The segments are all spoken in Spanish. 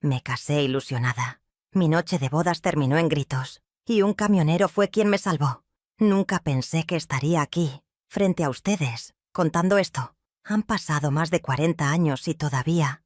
Me casé ilusionada. Mi noche de bodas terminó en gritos, y un camionero fue quien me salvó. Nunca pensé que estaría aquí, frente a ustedes, contando esto. Han pasado más de 40 años y todavía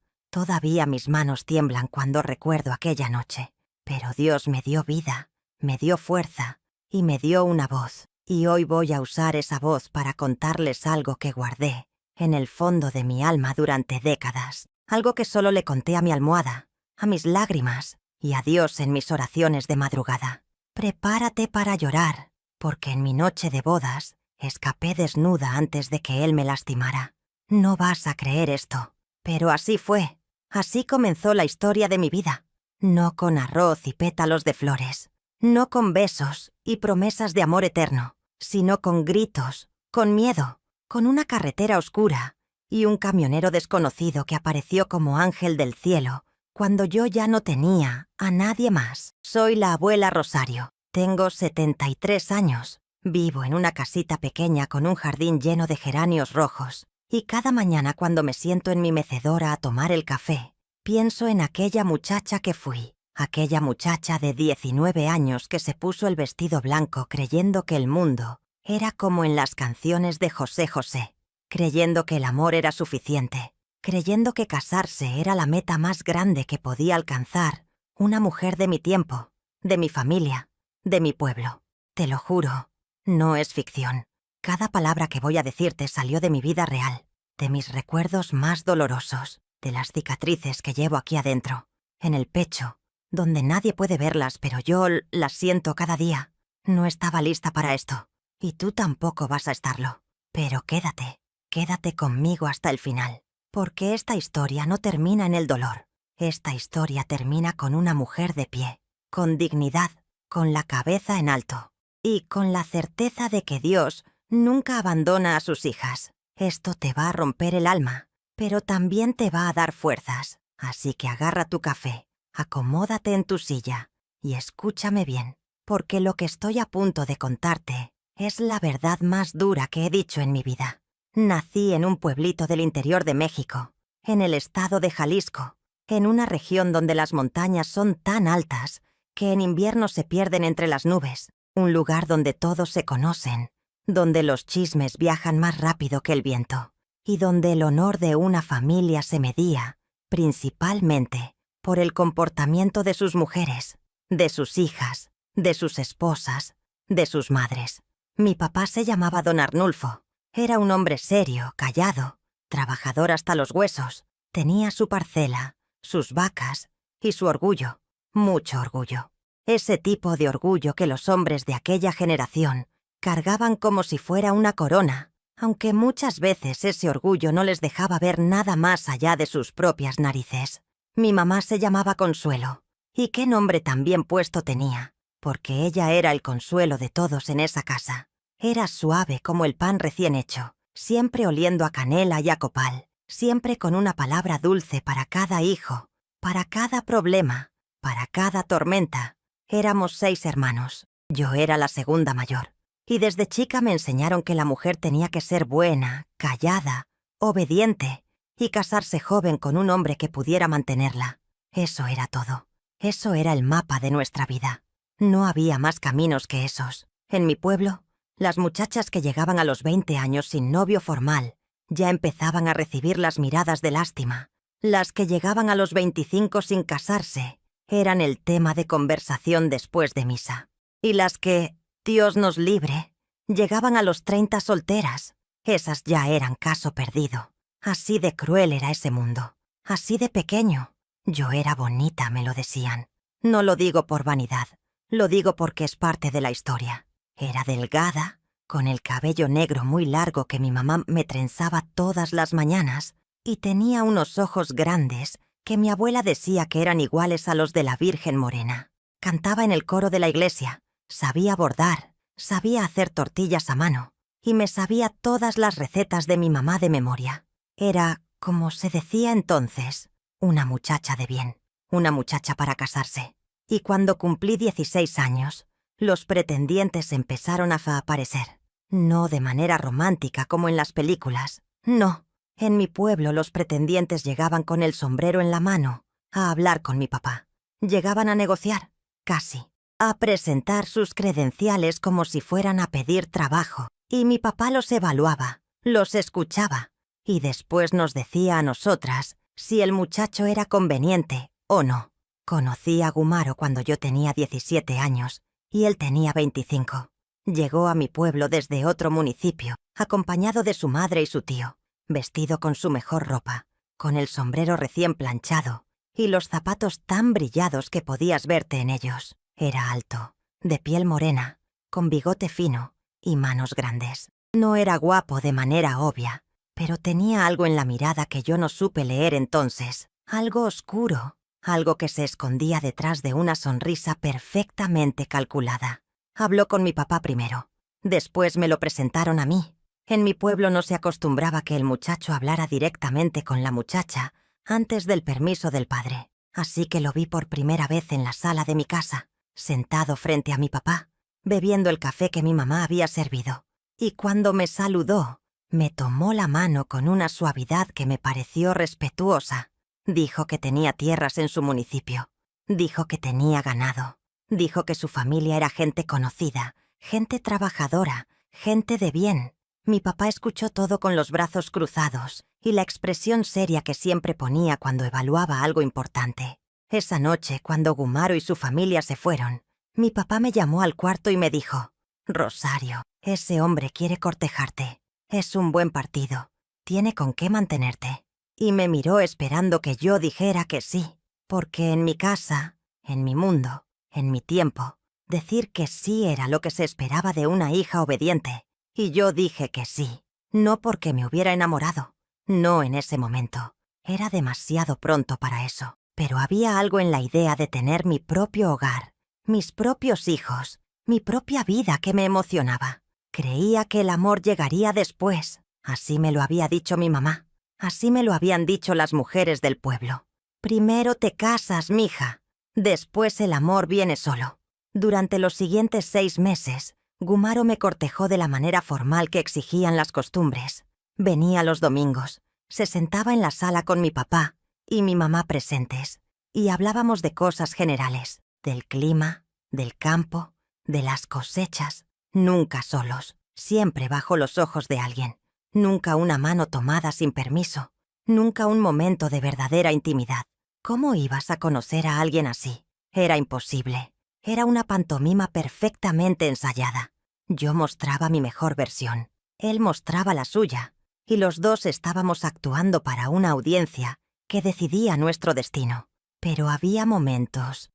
mis manos tiemblan cuando recuerdo aquella noche. Pero Dios me dio vida, me dio fuerza y me dio una voz. Y hoy voy a usar esa voz para contarles algo que guardé en el fondo de mi alma durante décadas. Algo que solo le conté a mi almohada, a mis lágrimas y a Dios en mis oraciones de madrugada. Prepárate para llorar, porque en mi noche de bodas escapé desnuda antes de que él me lastimara. No vas a creer esto, pero así fue. Así comenzó la historia de mi vida. No con arroz y pétalos de flores, no con besos y promesas de amor eterno, sino con gritos, con miedo, con una carretera oscura y un camionero desconocido que apareció como ángel del cielo cuando yo ya no tenía a nadie más. Soy la abuela Rosario. Tengo 73 años. Vivo en una casita pequeña con un jardín lleno de geranios rojos. Y cada mañana cuando me siento en mi mecedora a tomar el café, pienso en aquella muchacha que fui. Aquella muchacha de 19 años que se puso el vestido blanco creyendo que el mundo era como en las canciones de José José. Creyendo que el amor era suficiente. Creyendo que casarse era la meta más grande que podía alcanzar una mujer de mi tiempo, de mi familia, de mi pueblo. Te lo juro, no es ficción. Cada palabra que voy a decirte salió de mi vida real, de mis recuerdos más dolorosos, de las cicatrices que llevo aquí adentro, en el pecho, donde nadie puede verlas, pero yo las siento cada día. No estaba lista para esto, y tú tampoco vas a estarlo. Pero quédate conmigo hasta el final. Porque esta historia no termina en el dolor. Esta historia termina con una mujer de pie, con dignidad, con la cabeza en alto y con la certeza de que Dios nunca abandona a sus hijas. Esto te va a romper el alma, pero también te va a dar fuerzas. Así que agarra tu café, acomódate en tu silla y escúchame bien, porque lo que estoy a punto de contarte es la verdad más dura que he dicho en mi vida. Nací en un pueblito del interior de México, en el estado de Jalisco, en una región donde las montañas son tan altas que en invierno se pierden entre las nubes, un lugar donde todos se conocen, donde los chismes viajan más rápido que el viento, y donde el honor de una familia se medía, principalmente, por el comportamiento de sus mujeres, de sus hijas, de sus esposas, de sus madres. Mi papá se llamaba Don Arnulfo. Era un hombre serio, callado, trabajador hasta los huesos. Tenía su parcela, sus vacas y su orgullo, mucho orgullo. Ese tipo de orgullo que los hombres de aquella generación cargaban como si fuera una corona, aunque muchas veces ese orgullo no les dejaba ver nada más allá de sus propias narices. Mi mamá se llamaba Consuelo, y qué nombre tan bien puesto tenía, porque ella era el consuelo de todos en esa casa. Era suave como el pan recién hecho, siempre oliendo a canela y a copal, siempre con una palabra dulce para cada hijo, para cada problema, para cada tormenta. Éramos 6 hermanos. Yo era la segunda mayor. Y desde chica me enseñaron que la mujer tenía que ser buena, callada, obediente y casarse joven con un hombre que pudiera mantenerla. Eso era todo. Eso era el mapa de nuestra vida. No había más caminos que esos. En mi pueblo, las muchachas que llegaban a los 20 años sin novio formal ya empezaban a recibir las miradas de lástima. Las que llegaban a los 25 sin casarse eran el tema de conversación después de misa. Y las que, Dios nos libre, llegaban a los 30 solteras, esas ya eran caso perdido. Así de cruel era ese mundo, así de pequeño. Yo era bonita, me lo decían. No lo digo por vanidad, lo digo porque es parte de la historia. Era delgada, con el cabello negro muy largo que mi mamá me trenzaba todas las mañanas, y tenía unos ojos grandes que mi abuela decía que eran iguales a los de la Virgen Morena. Cantaba en el coro de la iglesia, sabía bordar, sabía hacer tortillas a mano, y me sabía todas las recetas de mi mamá de memoria. Era, como se decía entonces, una muchacha de bien, una muchacha para casarse. Y cuando cumplí 16 años, los pretendientes empezaron a aparecer. No de manera romántica como en las películas, no. En mi pueblo los pretendientes llegaban con el sombrero en la mano, a hablar con mi papá. Llegaban a negociar, casi, a presentar sus credenciales como si fueran a pedir trabajo, y mi papá los evaluaba, los escuchaba, y después nos decía a nosotras si el muchacho era conveniente o no. Conocí a Gumaro cuando yo tenía 17 años y él tenía 25. Llegó a mi pueblo desde otro municipio, acompañado de su madre y su tío, vestido con su mejor ropa, con el sombrero recién planchado y los zapatos tan brillados que podías verte en ellos. Era alto, de piel morena, con bigote fino y manos grandes. No era guapo de manera obvia, pero tenía algo en la mirada que yo no supe leer entonces, algo oscuro, algo que se escondía detrás de una sonrisa perfectamente calculada. Habló con mi papá primero. Después me lo presentaron a mí. En mi pueblo no se acostumbraba que el muchacho hablara directamente con la muchacha antes del permiso del padre. Así que lo vi por primera vez en la sala de mi casa, sentado frente a mi papá, bebiendo el café que mi mamá había servido. Y cuando me saludó, me tomó la mano con una suavidad que me pareció respetuosa. Dijo que tenía tierras en su municipio. Dijo que tenía ganado. Dijo que su familia era gente conocida, gente trabajadora, gente de bien. Mi papá escuchó todo con los brazos cruzados y la expresión seria que siempre ponía cuando evaluaba algo importante. Esa noche, cuando Gumaro y su familia se fueron, mi papá me llamó al cuarto y me dijo: «Rosario, ese hombre quiere cortejarte. Es un buen partido. Tiene con qué mantenerte». Y me miró esperando que yo dijera que sí, porque en mi casa, en mi mundo, en mi tiempo, decir que sí era lo que se esperaba de una hija obediente. Y yo dije que sí, no porque me hubiera enamorado, no en ese momento. Era demasiado pronto para eso, pero había algo en la idea de tener mi propio hogar, mis propios hijos, mi propia vida que me emocionaba. Creía que el amor llegaría después, así me lo había dicho mi mamá, así me lo habían dicho las mujeres del pueblo. Primero te casas, mija, después el amor viene solo. Durante los siguientes 6 meses, Gumaro me cortejó de la manera formal que exigían las costumbres. Venía los domingos, se sentaba en la sala con mi papá y mi mamá presentes, y hablábamos de cosas generales, del clima, del campo, de las cosechas, nunca solos, siempre bajo los ojos de alguien, nunca una mano tomada sin permiso, nunca un momento de verdadera intimidad. ¿Cómo ibas a conocer a alguien así? Era imposible. Era una pantomima perfectamente ensayada. Yo mostraba mi mejor versión, él mostraba la suya, y los dos estábamos actuando para una audiencia que decidía nuestro destino. Pero había momentos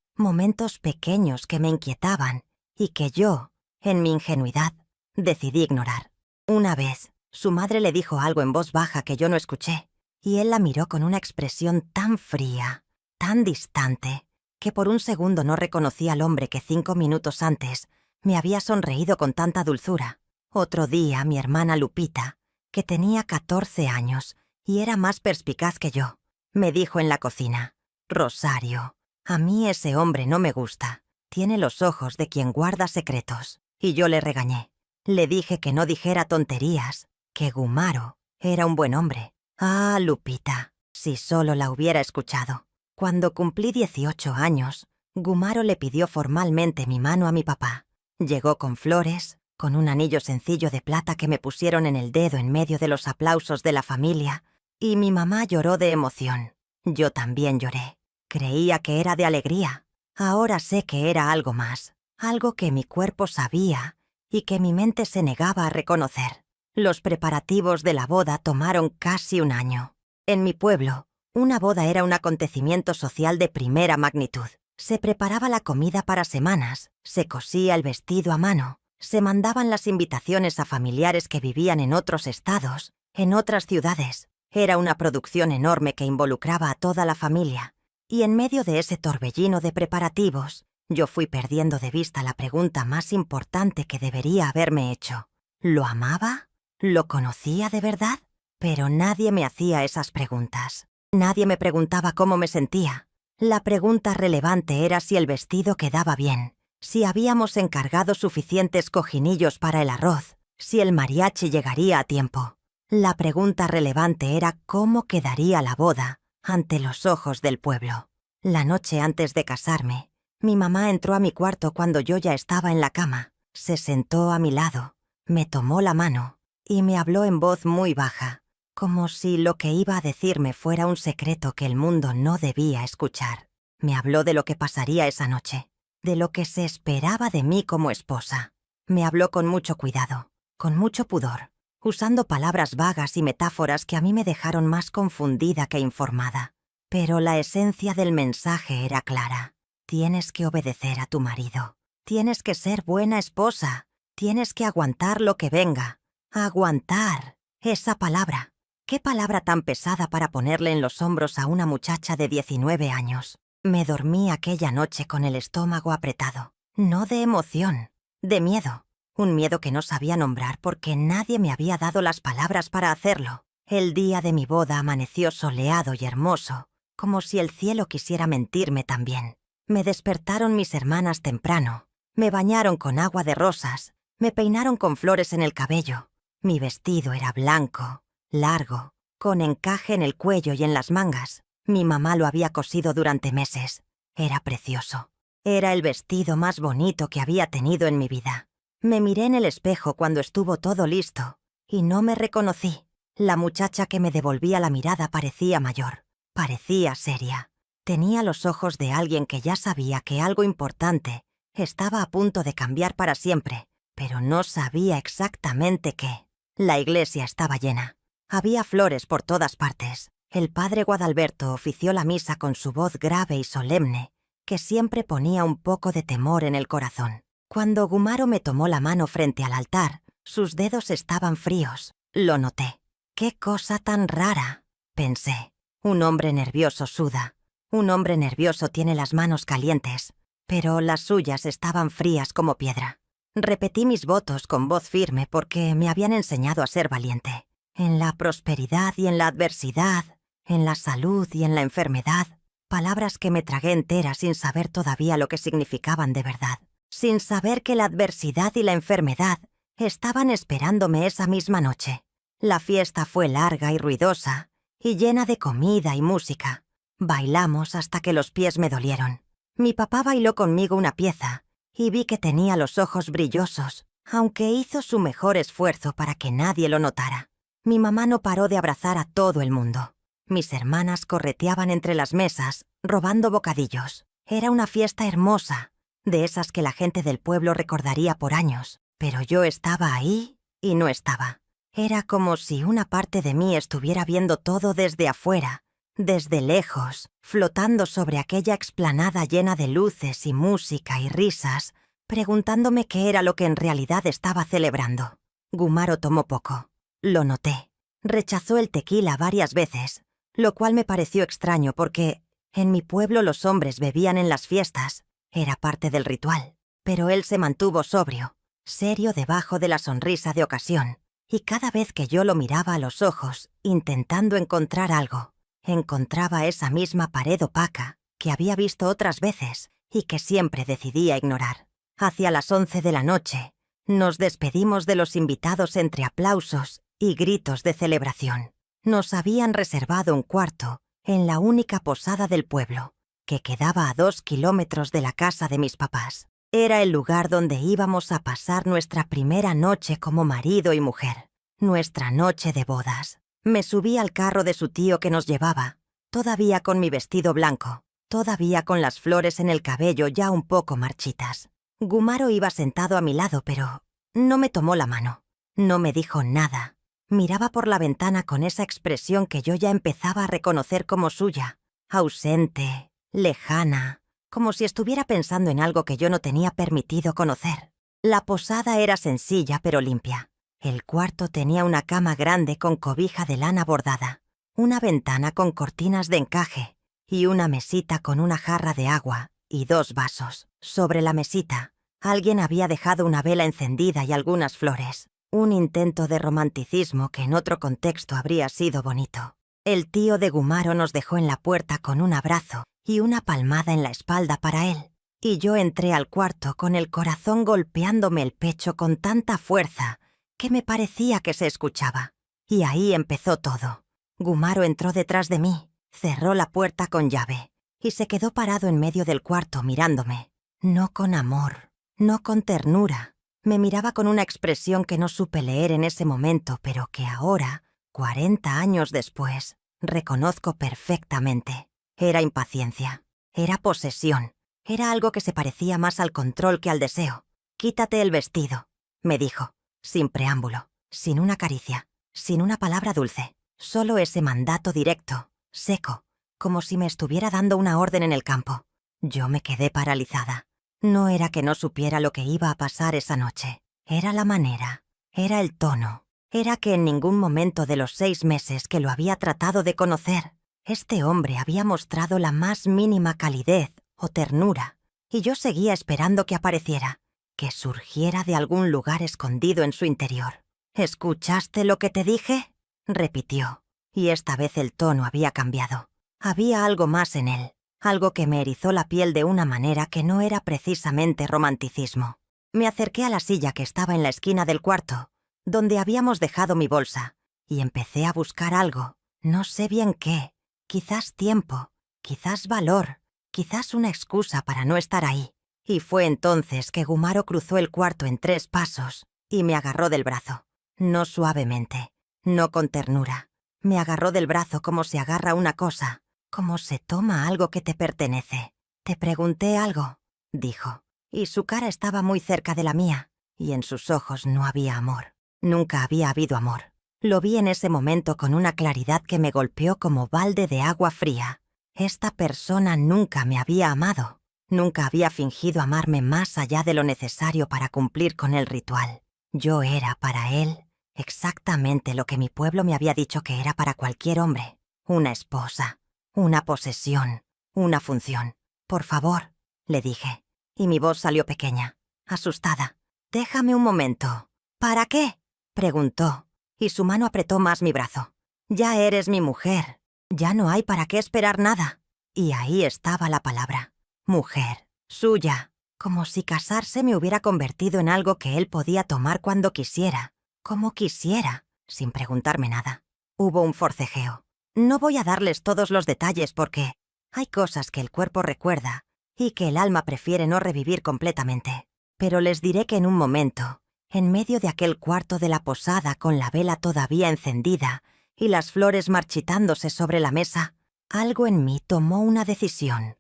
pequeños que me inquietaban y que yo, en mi ingenuidad, decidí ignorar. Una vez, su madre le dijo algo en voz baja que yo no escuché, y él la miró con una expresión tan fría, tan distante, que por un segundo no reconocí al hombre que 5 minutos antes me había sonreído con tanta dulzura. Otro día, mi hermana Lupita, que tenía 14 años y era más perspicaz que yo, me dijo en la cocina: «Rosario, a mí ese hombre no me gusta. Tiene los ojos de quien guarda secretos». Y yo le regañé. Le dije que no dijera tonterías, que Gumaro era un buen hombre. Ah, Lupita, si solo la hubiera escuchado. Cuando cumplí 18 años, Gumaro le pidió formalmente mi mano a mi papá. Llegó con flores, con un anillo sencillo de plata que me pusieron en el dedo en medio de los aplausos de la familia, y mi mamá lloró de emoción. Yo también lloré. Creía que era de alegría. Ahora sé que era algo más, algo que mi cuerpo sabía y que mi mente se negaba a reconocer. Los preparativos de la boda tomaron casi un año. En mi pueblo, una boda era un acontecimiento social de primera magnitud. Se preparaba la comida para semanas, se cosía el vestido a mano, se mandaban las invitaciones a familiares que vivían en otros estados, en otras ciudades. Era una producción enorme que involucraba a toda la familia. Y en medio de ese torbellino de preparativos, yo fui perdiendo de vista la pregunta más importante que debería haberme hecho. ¿Lo amaba? ¿Lo conocía de verdad? Pero nadie me hacía esas preguntas. Nadie me preguntaba cómo me sentía. La pregunta relevante era si el vestido quedaba bien, si habíamos encargado suficientes cojinillos para el arroz, si el mariachi llegaría a tiempo. La pregunta relevante era cómo quedaría la boda ante los ojos del pueblo. La noche antes de casarme, mi mamá entró a mi cuarto cuando yo ya estaba en la cama, se sentó a mi lado, me tomó la mano y me habló en voz muy baja, como si lo que iba a decirme fuera un secreto que el mundo no debía escuchar. Me habló de lo que pasaría esa noche, de lo que se esperaba de mí como esposa. Me habló con mucho cuidado, con mucho pudor, usando palabras vagas y metáforas que a mí me dejaron más confundida que informada. Pero la esencia del mensaje era clara. Tienes que obedecer a tu marido. Tienes que ser buena esposa. Tienes que aguantar lo que venga. Aguantar. Esa palabra. ¿Qué palabra tan pesada para ponerle en los hombros a una muchacha de 19 años? Me dormí aquella noche con el estómago apretado. No de emoción, de miedo. Un miedo que no sabía nombrar porque nadie me había dado las palabras para hacerlo. El día de mi boda amaneció soleado y hermoso, como si el cielo quisiera mentirme también. Me despertaron mis hermanas temprano, me bañaron con agua de rosas, me peinaron con flores en el cabello. Mi vestido era blanco, largo, con encaje en el cuello y en las mangas. Mi mamá lo había cosido durante meses. Era precioso. Era el vestido más bonito que había tenido en mi vida. Me miré en el espejo cuando estuvo todo listo y no me reconocí. La muchacha que me devolvía la mirada parecía mayor, parecía seria. Tenía los ojos de alguien que ya sabía que algo importante estaba a punto de cambiar para siempre, pero no sabía exactamente qué. La iglesia estaba llena. Había flores por todas partes. El padre Guadalberto ofició la misa con su voz grave y solemne, que siempre ponía un poco de temor en el corazón. Cuando Gumaro me tomó la mano frente al altar, sus dedos estaban fríos. Lo noté. ¡Qué cosa tan rara!, pensé. Un hombre nervioso suda. Un hombre nervioso tiene las manos calientes, pero las suyas estaban frías como piedra. Repetí mis votos con voz firme porque me habían enseñado a ser valiente. En la prosperidad y en la adversidad, en la salud y en la enfermedad, palabras que me tragué enteras sin saber todavía lo que significaban de verdad, sin saber que la adversidad y la enfermedad estaban esperándome esa misma noche. La fiesta fue larga y ruidosa, y llena de comida y música. Bailamos hasta que los pies me dolieron. Mi papá bailó conmigo una pieza, y vi que tenía los ojos brillosos, aunque hizo su mejor esfuerzo para que nadie lo notara. Mi mamá no paró de abrazar a todo el mundo. Mis hermanas correteaban entre las mesas, robando bocadillos. Era una fiesta hermosa, de esas que la gente del pueblo recordaría por años, pero yo estaba ahí y no estaba. Era como si una parte de mí estuviera viendo todo desde afuera, desde lejos, flotando sobre aquella explanada llena de luces y música y risas, preguntándome qué era lo que en realidad estaba celebrando. Gumaro tomó poco. Lo noté. Rechazó el tequila varias veces, lo cual me pareció extraño porque en mi pueblo los hombres bebían en las fiestas. Era parte del ritual. Pero él se mantuvo sobrio, serio debajo de la sonrisa de ocasión. Y cada vez que yo lo miraba a los ojos, intentando encontrar algo, encontraba esa misma pared opaca que había visto otras veces y que siempre decidía ignorar. Hacia las 11 de la noche, nos despedimos de los invitados entre aplausos y gritos de celebración. Nos habían reservado un cuarto en la única posada del pueblo, que quedaba a 2 kilómetros de la casa de mis papás. Era el lugar donde íbamos a pasar nuestra primera noche como marido y mujer, nuestra noche de bodas. Me subí al carro de su tío que nos llevaba, todavía con mi vestido blanco, todavía con las flores en el cabello ya un poco marchitas. Gumaro iba sentado a mi lado, pero no me tomó la mano, no me dijo nada. Miraba por la ventana con esa expresión que yo ya empezaba a reconocer como suya, ausente, lejana, como si estuviera pensando en algo que yo no tenía permitido conocer. La posada era sencilla pero limpia. El cuarto tenía una cama grande con cobija de lana bordada, una ventana con cortinas de encaje y una mesita con una jarra de agua y 2 vasos. Sobre la mesita, alguien había dejado una vela encendida y algunas flores, un intento de romanticismo que en otro contexto habría sido bonito. El tío de Gumaro nos dejó en la puerta con un abrazo y una palmada en la espalda para él, y yo entré al cuarto con el corazón golpeándome el pecho con tanta fuerza que me parecía que se escuchaba. Y ahí empezó todo. Gumaro entró detrás de mí, cerró la puerta con llave, y se quedó parado en medio del cuarto mirándome. No con amor, no con ternura. Me miraba con una expresión que no supe leer en ese momento, pero que ahora, 40 años después, reconozco perfectamente. Era impaciencia, era posesión, era algo que se parecía más al control que al deseo. «Quítate el vestido», me dijo, sin preámbulo, sin una caricia, sin una palabra dulce. Solo ese mandato directo, seco, como si me estuviera dando una orden en el campo. Yo me quedé paralizada. No era que no supiera lo que iba a pasar esa noche. Era la manera, era el tono. Era que en ningún momento de los 6 meses que lo había tratado de conocer, este hombre había mostrado la más mínima calidez o ternura, y yo seguía esperando que apareciera, que surgiera de algún lugar escondido en su interior. «¿Escuchaste lo que te dije?», repitió, y esta vez el tono había cambiado. Había algo más en él, algo que me erizó la piel de una manera que no era precisamente romanticismo. Me acerqué a la silla que estaba en la esquina del cuarto, donde habíamos dejado mi bolsa, y empecé a buscar algo, no sé bien qué, quizás tiempo, quizás valor, quizás una excusa para no estar ahí. Y fue entonces que Gumaro cruzó el cuarto en 3 pasos y me agarró del brazo. No suavemente, no con ternura. Me agarró del brazo como se agarra una cosa, como se toma algo que te pertenece. «Te pregunté algo», dijo, y su cara estaba muy cerca de la mía, y en sus ojos no había amor. Nunca había habido amor. Lo vi en ese momento con una claridad que me golpeó como balde de agua fría. Esta persona nunca me había amado. Nunca había fingido amarme más allá de lo necesario para cumplir con el ritual. Yo era para él exactamente lo que mi pueblo me había dicho que era para cualquier hombre. Una esposa, una posesión, una función. «Por favor», le dije, y mi voz salió pequeña, asustada. «Déjame un momento». «¿Para qué?», preguntó, y su mano apretó más mi brazo. «Ya eres mi mujer. Ya no hay para qué esperar nada». Y ahí estaba la palabra. Mujer, suya, como si casarse me hubiera convertido en algo que él podía tomar cuando quisiera, como quisiera, sin preguntarme nada. Hubo un forcejeo. No voy a darles todos los detalles porque hay cosas que el cuerpo recuerda y que el alma prefiere no revivir completamente. Pero les diré que en un momento, en medio de aquel cuarto de la posada con la vela todavía encendida y las flores marchitándose sobre la mesa, algo en mí tomó una decisión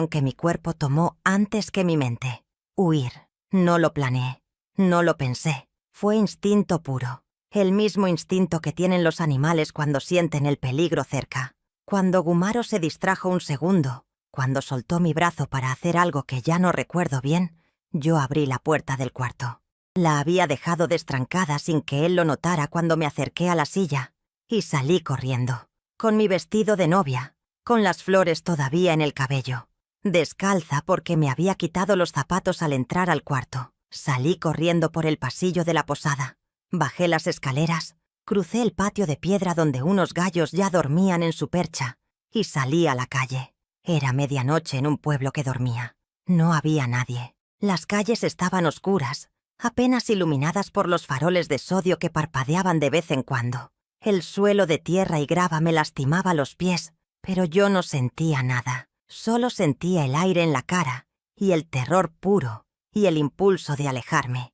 que mi cuerpo tomó antes que mi mente. Huir. No lo planeé, no lo pensé. Fue instinto puro, el mismo instinto que tienen los animales cuando sienten el peligro cerca. Cuando Gumaro se distrajo un segundo, cuando soltó mi brazo para hacer algo que ya no recuerdo bien, yo abrí la puerta del cuarto. La había dejado destrancada sin que él lo notara cuando me acerqué a la silla, y salí corriendo, con mi vestido de novia, con las flores todavía en el cabello, descalza porque me había quitado los zapatos al entrar al cuarto. Salí corriendo por el pasillo de la posada, bajé las escaleras, crucé el patio de piedra donde unos gallos ya dormían en su percha, y salí a la calle. Era medianoche en un pueblo que dormía. No había nadie. Las calles estaban oscuras, apenas iluminadas por los faroles de sodio que parpadeaban de vez en cuando. El suelo de tierra y grava me lastimaba los pies, pero yo no sentía nada. Solo sentía el aire en la cara y el terror puro y el impulso de alejarme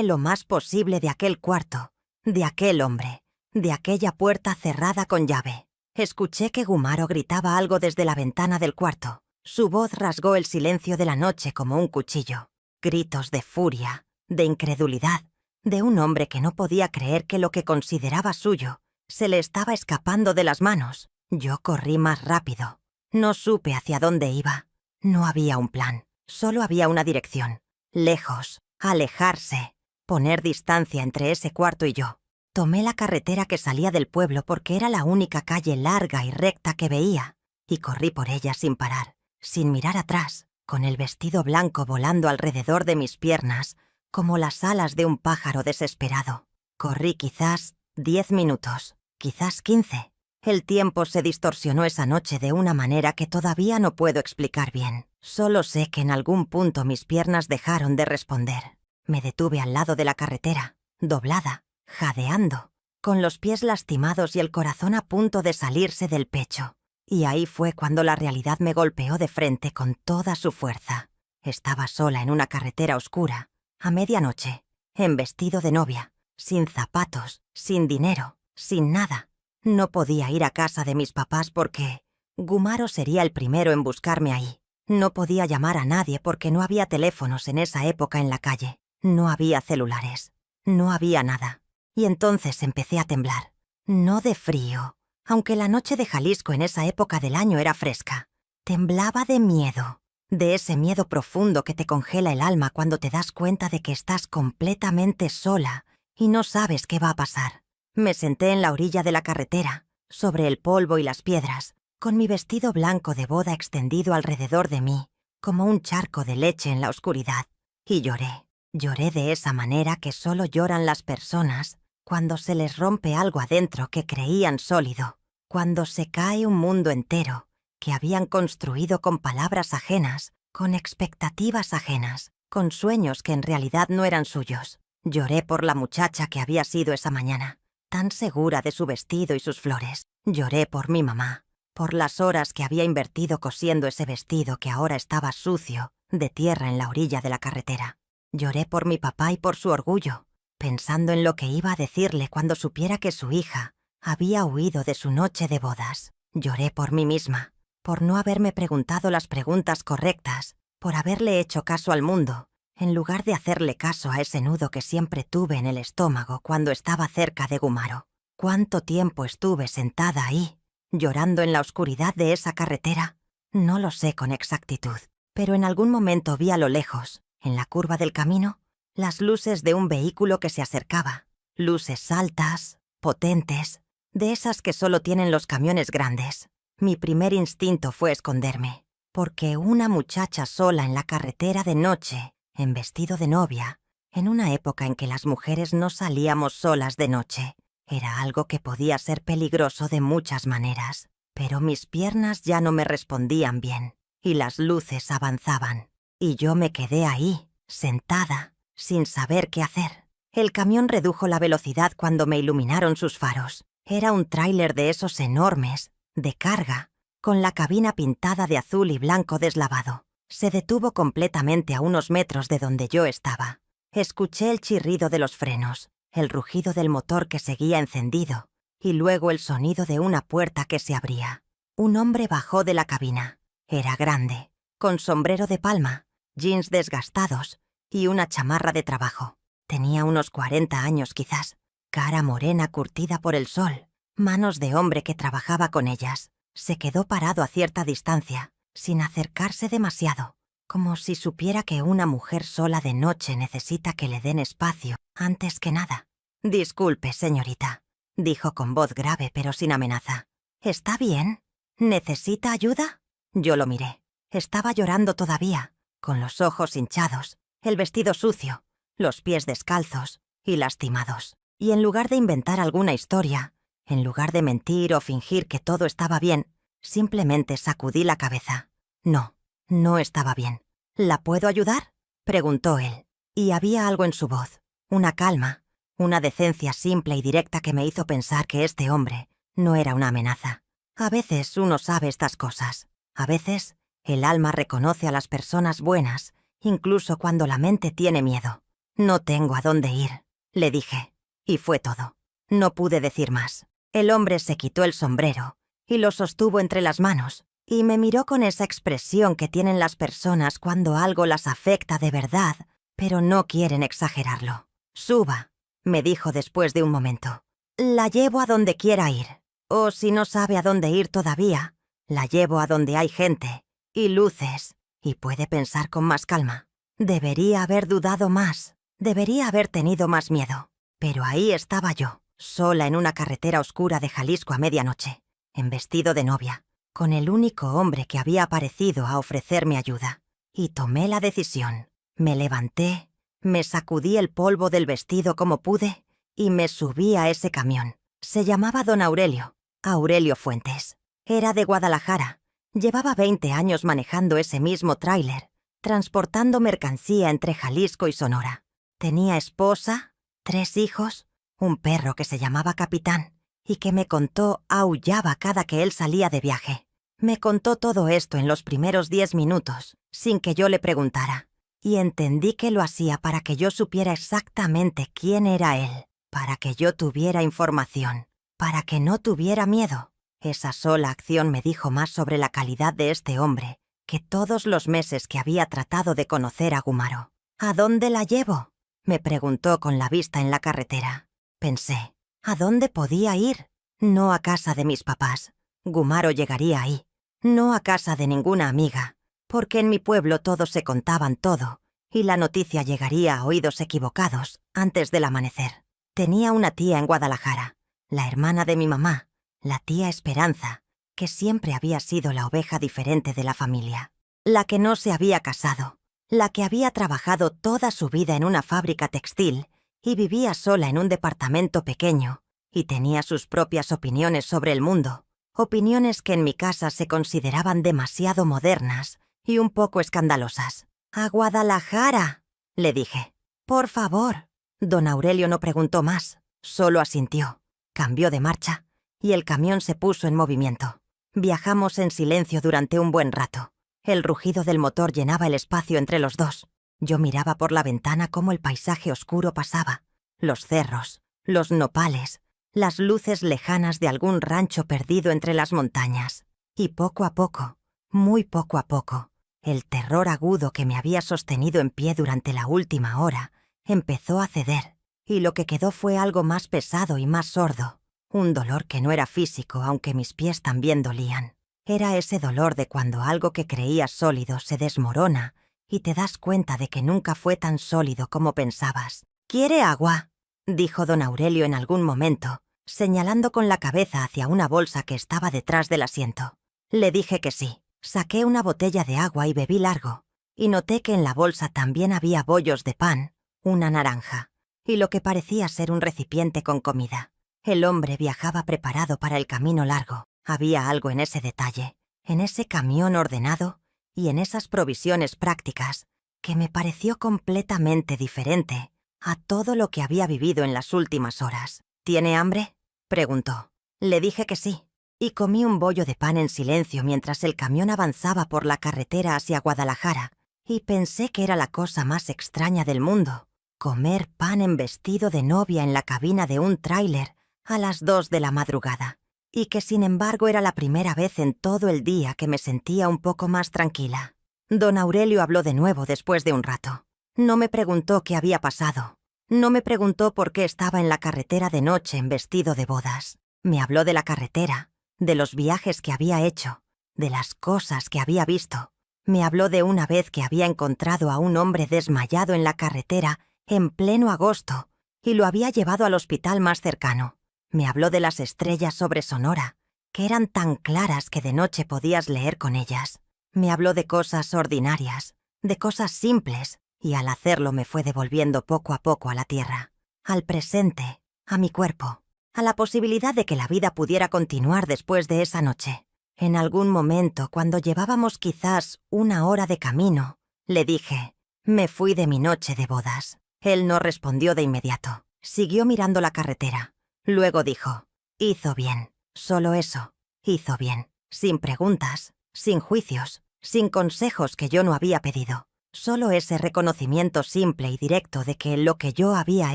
lo más posible de aquel cuarto, de aquel hombre, de aquella puerta cerrada con llave. Escuché que Gumaro gritaba algo desde la ventana del cuarto. Su voz rasgó el silencio de la noche como un cuchillo. Gritos de furia, de incredulidad, de un hombre que no podía creer que lo que consideraba suyo se le estaba escapando de las manos. Yo corrí más rápido. No supe hacia dónde iba. No había un plan, solo había una dirección. Lejos, alejarse, poner distancia entre ese cuarto y yo. Tomé la carretera que salía del pueblo porque era la única calle larga y recta que veía, y corrí por ella sin parar, sin mirar atrás, con el vestido blanco volando alrededor de mis piernas, como las alas de un pájaro desesperado. Corrí quizás 10 minutos, quizás 15. El tiempo se distorsionó esa noche de una manera que todavía no puedo explicar bien. Solo sé que en algún punto mis piernas dejaron de responder. Me detuve al lado de la carretera, doblada, jadeando, con los pies lastimados y el corazón a punto de salirse del pecho. Y ahí fue cuando la realidad me golpeó de frente con toda su fuerza. Estaba sola en una carretera oscura, a medianoche, en vestido de novia, sin zapatos, sin dinero, sin nada. No podía ir a casa de mis papás porque Gumaro sería el primero en buscarme ahí. No podía llamar a nadie porque no había teléfonos en esa época en la calle. No había celulares. No había nada. Y entonces empecé a temblar. No de frío, aunque la noche de Jalisco en esa época del año era fresca. Temblaba de miedo. De ese miedo profundo que te congela el alma cuando te das cuenta de que estás completamente sola y no sabes qué va a pasar. Me senté en la orilla de la carretera, sobre el polvo y las piedras, con mi vestido blanco de boda extendido alrededor de mí, como un charco de leche en la oscuridad, y lloré. Lloré de esa manera que solo lloran las personas cuando se les rompe algo adentro que creían sólido, cuando se cae un mundo entero que habían construido con palabras ajenas, con expectativas ajenas, con sueños que en realidad no eran suyos. Lloré por la muchacha que había sido esa mañana, tan segura de su vestido y sus flores. Lloré por mi mamá, por las horas que había invertido cosiendo ese vestido que ahora estaba sucio, de tierra en la orilla de la carretera. Lloré por mi papá y por su orgullo, pensando en lo que iba a decirle cuando supiera que su hija había huido de su noche de bodas. Lloré por mí misma, por no haberme preguntado las preguntas correctas, por haberle hecho caso al mundo, en lugar de hacerle caso a ese nudo que siempre tuve en el estómago cuando estaba cerca de Gumaro. ¿Cuánto tiempo estuve sentada ahí, llorando en la oscuridad de esa carretera? No lo sé con exactitud, pero en algún momento vi a lo lejos, en la curva del camino, las luces de un vehículo que se acercaba. Luces altas, potentes, de esas que solo tienen los camiones grandes. Mi primer instinto fue esconderme, porque una muchacha sola en la carretera de noche, en vestido de novia, en una época en que las mujeres no salíamos solas de noche, era algo que podía ser peligroso de muchas maneras. Pero mis piernas ya no me respondían bien, y las luces avanzaban. Y yo me quedé ahí, sentada, sin saber qué hacer. El camión redujo la velocidad cuando me iluminaron sus faros. Era un tráiler de esos enormes, de carga, con la cabina pintada de azul y blanco deslavado. Se detuvo completamente a unos metros de donde yo estaba. Escuché el chirrido de los frenos, el rugido del motor que seguía encendido, y luego el sonido de una puerta que se abría. Un hombre bajó de la cabina. Era grande, con sombrero de palma, jeans desgastados y una chamarra de trabajo. Tenía unos 40 años quizás, cara morena curtida por el sol, manos de hombre que trabajaba con ellas. Se quedó parado a cierta distancia, sin acercarse demasiado, como si supiera que una mujer sola de noche necesita que le den espacio antes que nada. «Disculpe, señorita», dijo con voz grave pero sin amenaza. «¿Está bien? ¿Necesita ayuda?» Yo lo miré. Estaba llorando todavía, con los ojos hinchados, el vestido sucio, los pies descalzos y lastimados. Y en lugar de inventar alguna historia, en lugar de mentir o fingir que todo estaba bien, simplemente sacudí la cabeza. No, no estaba bien. «¿La puedo ayudar?», preguntó él. Y había algo en su voz, una calma, una decencia simple y directa que me hizo pensar que este hombre no era una amenaza. A veces uno sabe estas cosas. A veces el alma reconoce a las personas buenas, incluso cuando la mente tiene miedo. «No tengo a dónde ir», le dije. Y fue todo. No pude decir más. El hombre se quitó el sombrero y lo sostuvo entre las manos, y me miró con esa expresión que tienen las personas cuando algo las afecta de verdad, pero no quieren exagerarlo. «Suba», me dijo después de un momento. «La llevo a donde quiera ir. O si no sabe a dónde ir todavía, la llevo a donde hay gente y luces, y puede pensar con más calma. Debería haber dudado más, debería haber tenido más miedo. Pero ahí estaba yo, sola en una carretera oscura de Jalisco a medianoche, en vestido de novia, con el único hombre que había aparecido a ofrecerme ayuda. Y tomé la decisión. Me levanté, me sacudí el polvo del vestido como pude y me subí a ese camión. Se llamaba Don Aurelio, Aurelio Fuentes. Era de Guadalajara. Llevaba 20 años manejando ese mismo tráiler, transportando mercancía entre Jalisco y Sonora. Tenía esposa, 3 hijos, un perro que se llamaba Capitán y que me contó aullaba cada que él salía de viaje. Me contó todo esto en los primeros 10 minutos, sin que yo le preguntara, y entendí que lo hacía para que yo supiera exactamente quién era él, para que yo tuviera información, para que no tuviera miedo. Esa sola acción me dijo más sobre la calidad de este hombre que todos los meses que había tratado de conocer a Gumaro. ¿A dónde la llevo?, me preguntó con la vista en la carretera. Pensé, ¿a dónde podía ir? No a casa de mis papás. Gumaro llegaría ahí. No a casa de ninguna amiga, porque en mi pueblo todos se contaban todo, y la noticia llegaría a oídos equivocados antes del amanecer. Tenía una tía en Guadalajara, la hermana de mi mamá, la tía Esperanza, que siempre había sido la oveja diferente de la familia, la que no se había casado, la que había trabajado toda su vida en una fábrica textil y vivía sola en un departamento pequeño, y tenía sus propias opiniones sobre el mundo, opiniones que en mi casa se consideraban demasiado modernas y un poco escandalosas. «¡A Guadalajara!», le dije. «Por favor». Don Aurelio no preguntó más, solo asintió, cambió de marcha y el camión se puso en movimiento. Viajamos en silencio durante un buen rato. El rugido del motor llenaba el espacio entre los dos. Yo miraba por la ventana cómo el paisaje oscuro pasaba, los cerros, los nopales, las luces lejanas de algún rancho perdido entre las montañas. Y poco a poco, muy poco a poco, el terror agudo que me había sostenido en pie durante la última hora empezó a ceder, y lo que quedó fue algo más pesado y más sordo. Un dolor que no era físico, aunque mis pies también dolían. Era ese dolor de cuando algo que creías sólido se desmorona y te das cuenta de que nunca fue tan sólido como pensabas. «¿Quiere agua?», dijo don Aurelio en algún momento, señalando con la cabeza hacia una bolsa que estaba detrás del asiento. Le dije que sí. Saqué una botella de agua y bebí largo, y noté que en la bolsa también había bollos de pan, una naranja, y lo que parecía ser un recipiente con comida. El hombre viajaba preparado para el camino largo. Había algo en ese detalle, en ese camión ordenado y en esas provisiones prácticas, que me pareció completamente diferente a todo lo que había vivido en las últimas horas. «¿Tiene hambre?», preguntó. Le dije que sí, y comí un bollo de pan en silencio mientras el camión avanzaba por la carretera hacia Guadalajara, y pensé que era la cosa más extraña del mundo, comer pan en vestido de novia en la cabina de un tráiler a las 2 de la madrugada, y que sin embargo era la primera vez en todo el día que me sentía un poco más tranquila. Don Aurelio habló de nuevo después de un rato. No me preguntó qué había pasado. No me preguntó por qué estaba en la carretera de noche en vestido de bodas. Me habló de la carretera, de los viajes que había hecho, de las cosas que había visto. Me habló de una vez que había encontrado a un hombre desmayado en la carretera en pleno agosto y lo había llevado al hospital más cercano. Me habló de las estrellas sobre Sonora, que eran tan claras que de noche podías leer con ellas. Me habló de cosas ordinarias, de cosas simples, y al hacerlo me fue devolviendo poco a poco a la tierra, al presente, a mi cuerpo, a la posibilidad de que la vida pudiera continuar después de esa noche. En algún momento, cuando llevábamos quizás 1 hora de camino, le dije, «Me fui de mi noche de bodas». Él no respondió de inmediato. Siguió mirando la carretera. Luego dijo, «Hizo bien, solo eso, hizo bien, sin preguntas, sin juicios, sin consejos que yo no había pedido. Solo ese reconocimiento simple y directo de que lo que yo había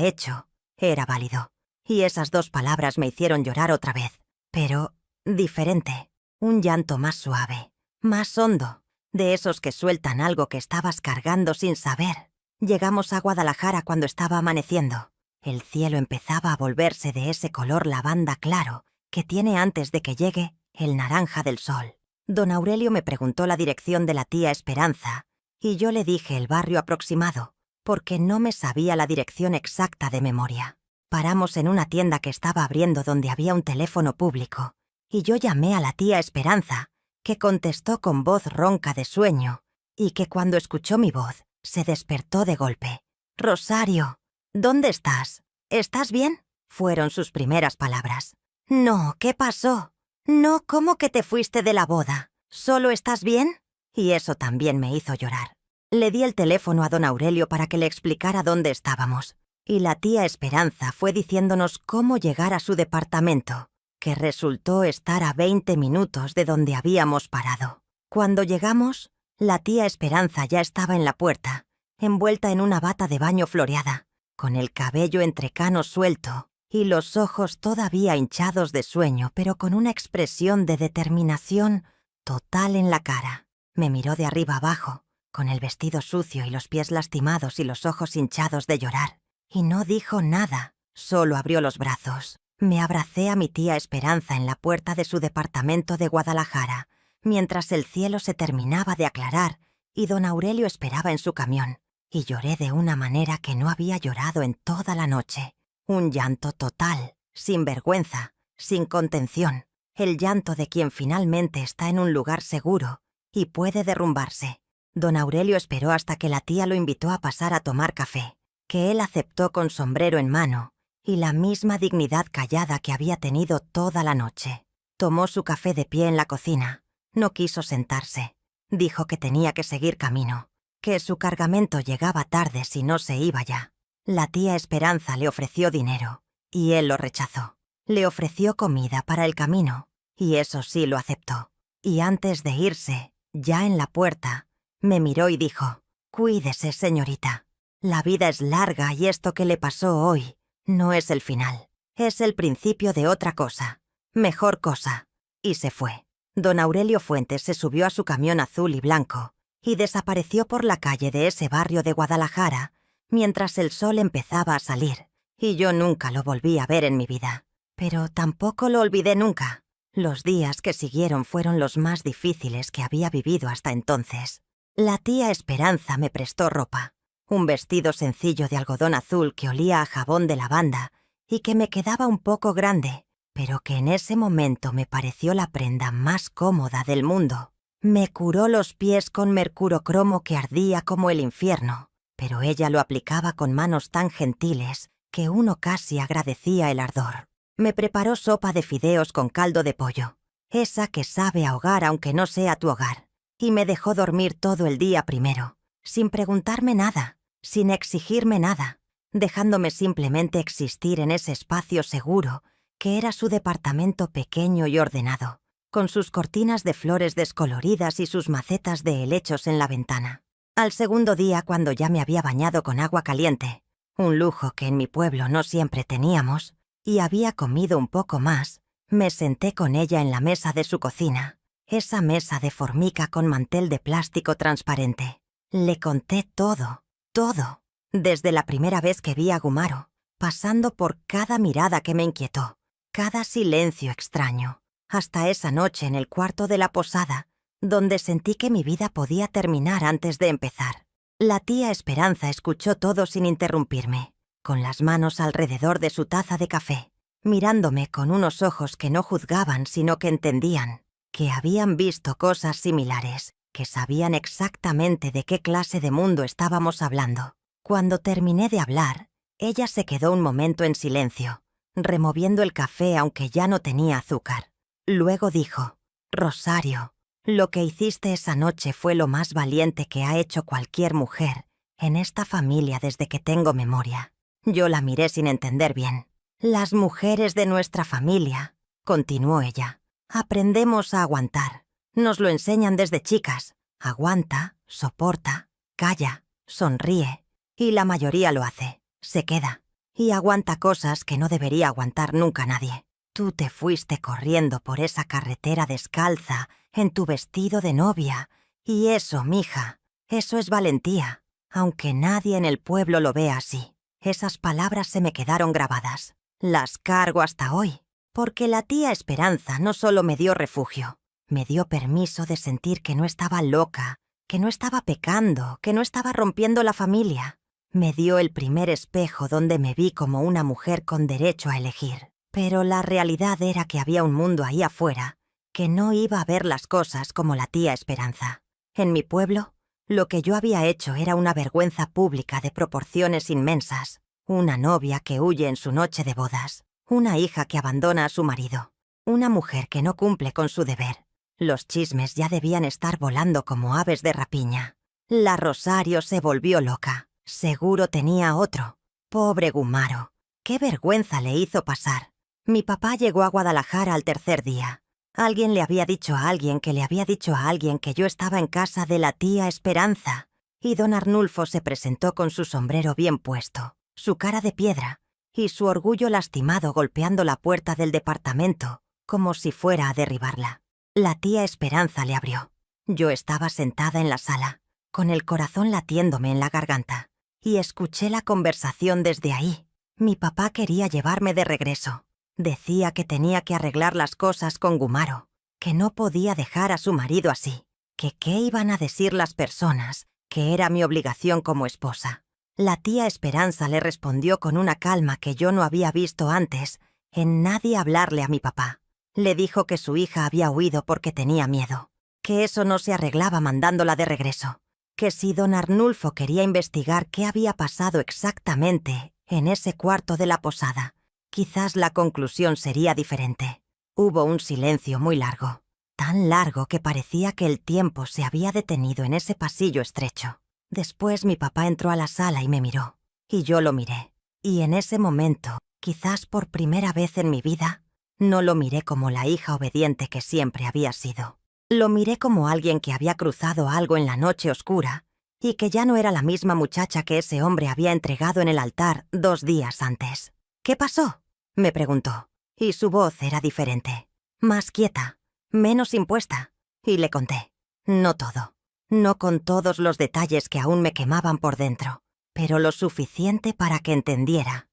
hecho era válido». Y esas 2 palabras me hicieron llorar otra vez, pero diferente, un llanto más suave, más hondo, de esos que sueltan algo que estabas cargando sin saber. Llegamos a Guadalajara cuando estaba amaneciendo. El cielo empezaba a volverse de ese color lavanda claro que tiene antes de que llegue el naranja del sol. Don Aurelio me preguntó la dirección de la tía Esperanza y yo le dije el barrio aproximado, porque no me sabía la dirección exacta de memoria. Paramos en una tienda que estaba abriendo donde había un teléfono público y yo llamé a la tía Esperanza, que contestó con voz ronca de sueño y que cuando escuchó mi voz se despertó de golpe. «Rosario, ¿dónde estás? ¿Estás bien?», fueron sus primeras palabras. «No, ¿qué pasó? No, ¿cómo que te fuiste de la boda? ¿Solo estás bien?». Y eso también me hizo llorar. Le di el teléfono a don Aurelio para que le explicara dónde estábamos, y la tía Esperanza fue diciéndonos cómo llegar a su departamento, que resultó estar a 20 minutos de donde habíamos parado. Cuando llegamos, la tía Esperanza ya estaba en la puerta, envuelta en una bata de baño floreada, con el cabello entre canos suelto y los ojos todavía hinchados de sueño, pero con una expresión de determinación total en la cara. Me miró de arriba abajo, con el vestido sucio y los pies lastimados y los ojos hinchados de llorar, y no dijo nada, solo abrió los brazos. Me abracé a mi tía Esperanza en la puerta de su departamento de Guadalajara, mientras el cielo se terminaba de aclarar y don Aurelio esperaba en su camión, y lloré de una manera que no había llorado en toda la noche. Un llanto total, sin vergüenza, sin contención, el llanto de quien finalmente está en un lugar seguro y puede derrumbarse. Don Aurelio esperó hasta que la tía lo invitó a pasar a tomar café, que él aceptó con sombrero en mano y la misma dignidad callada que había tenido toda la noche. Tomó su café de pie en la cocina. No quiso sentarse. Dijo que tenía que seguir camino, que su cargamento llegaba tarde si no se iba ya. La tía Esperanza le ofreció dinero, y él lo rechazó. Le ofreció comida para el camino, y eso sí lo aceptó. Y antes de irse, ya en la puerta, me miró y dijo: «Cuídese, señorita. La vida es larga y esto que le pasó hoy no es el final. Es el principio de otra cosa, mejor cosa». Y se fue. Don Aurelio Fuentes se subió a su camión azul y blanco y desapareció por la calle de ese barrio de Guadalajara mientras el sol empezaba a salir, y yo nunca lo volví a ver en mi vida. Pero tampoco lo olvidé nunca. Los días que siguieron fueron los más difíciles que había vivido hasta entonces. La tía Esperanza me prestó ropa, un vestido sencillo de algodón azul que olía a jabón de lavanda y que me quedaba un poco grande, pero que en ese momento me pareció la prenda más cómoda del mundo. Me curó los pies con mercurocromo que ardía como el infierno, pero ella lo aplicaba con manos tan gentiles que uno casi agradecía el ardor. Me preparó sopa de fideos con caldo de pollo, esa que sabe a hogar aunque no sea tu hogar, y me dejó dormir todo el día primero, sin preguntarme nada, sin exigirme nada, dejándome simplemente existir en ese espacio seguro que era su departamento pequeño y ordenado, con sus cortinas de flores descoloridas y sus macetas de helechos en la ventana. Al segundo día, cuando ya me había bañado con agua caliente, un lujo que en mi pueblo no siempre teníamos, y había comido un poco más, me senté con ella en la mesa de su cocina, esa mesa de formica con mantel de plástico transparente. Le conté todo, todo, desde la primera vez que vi a Gumaro, pasando por cada mirada que me inquietó, cada silencio extraño, hasta esa noche en el cuarto de la posada, donde sentí que mi vida podía terminar antes de empezar. La tía Esperanza escuchó todo sin interrumpirme, con las manos alrededor de su taza de café, mirándome con unos ojos que no juzgaban sino que entendían, que habían visto cosas similares, que sabían exactamente de qué clase de mundo estábamos hablando. Cuando terminé de hablar, ella se quedó un momento en silencio, removiendo el café aunque ya no tenía azúcar. Luego dijo: «Rosario, lo que hiciste esa noche fue lo más valiente que ha hecho cualquier mujer en esta familia desde que tengo memoria». Yo la miré sin entender bien. «Las mujeres de nuestra familia», continuó ella, «aprendemos a aguantar. Nos lo enseñan desde chicas. Aguanta, soporta, calla, sonríe. Y la mayoría lo hace. Se queda. Y aguanta cosas que no debería aguantar nunca nadie. Tú te fuiste corriendo por esa carretera descalza, en tu vestido de novia. Y eso, mija, eso es valentía. Aunque nadie en el pueblo lo vea así». Esas palabras se me quedaron grabadas. Las cargo hasta hoy, porque la tía Esperanza no solo me dio refugio, me dio permiso de sentir que no estaba loca, que no estaba pecando, que no estaba rompiendo la familia. Me dio el primer espejo donde me vi como una mujer con derecho a elegir. Pero la realidad era que había un mundo ahí afuera que no iba a ver las cosas como la tía Esperanza. En mi pueblo, lo que yo había hecho era una vergüenza pública de proporciones inmensas. Una novia que huye en su noche de bodas. Una hija que abandona a su marido. Una mujer que no cumple con su deber. Los chismes ya debían estar volando como aves de rapiña. La Rosario se volvió loca. Seguro tenía otro. Pobre Gumaro. Qué vergüenza le hizo pasar. Mi papá llegó a Guadalajara al tercer día. Alguien le había dicho a alguien que le había dicho a alguien que yo estaba en casa de la tía Esperanza, y don Arnulfo se presentó con su sombrero bien puesto, su cara de piedra, y su orgullo lastimado golpeando la puerta del departamento, como si fuera a derribarla. La tía Esperanza le abrió. Yo estaba sentada en la sala, con el corazón latiéndome en la garganta, y escuché la conversación desde ahí. Mi papá quería llevarme de regreso. Decía que tenía que arreglar las cosas con Gumaro, que no podía dejar a su marido así, que qué iban a decir las personas, que era mi obligación como esposa. La tía Esperanza le respondió con una calma que yo no había visto antes en nadie hablarle a mi papá. Le dijo que su hija había huido porque tenía miedo, que eso no se arreglaba mandándola de regreso, que si don Arnulfo quería investigar qué había pasado exactamente en ese cuarto de la posada, quizás la conclusión sería diferente. Hubo un silencio muy largo, tan largo que parecía que el tiempo se había detenido en ese pasillo estrecho. Después mi papá entró a la sala y me miró, y yo lo miré. Y en ese momento, quizás por primera vez en mi vida, no lo miré como la hija obediente que siempre había sido. Lo miré como alguien que había cruzado algo en la noche oscura y que ya no era la misma muchacha que ese hombre había entregado en el altar 2 días antes. «¿Qué pasó?», me preguntó, y su voz era diferente, más quieta, menos impuesta, y le conté. No todo, no con todos los detalles que aún me quemaban por dentro, pero lo suficiente para que entendiera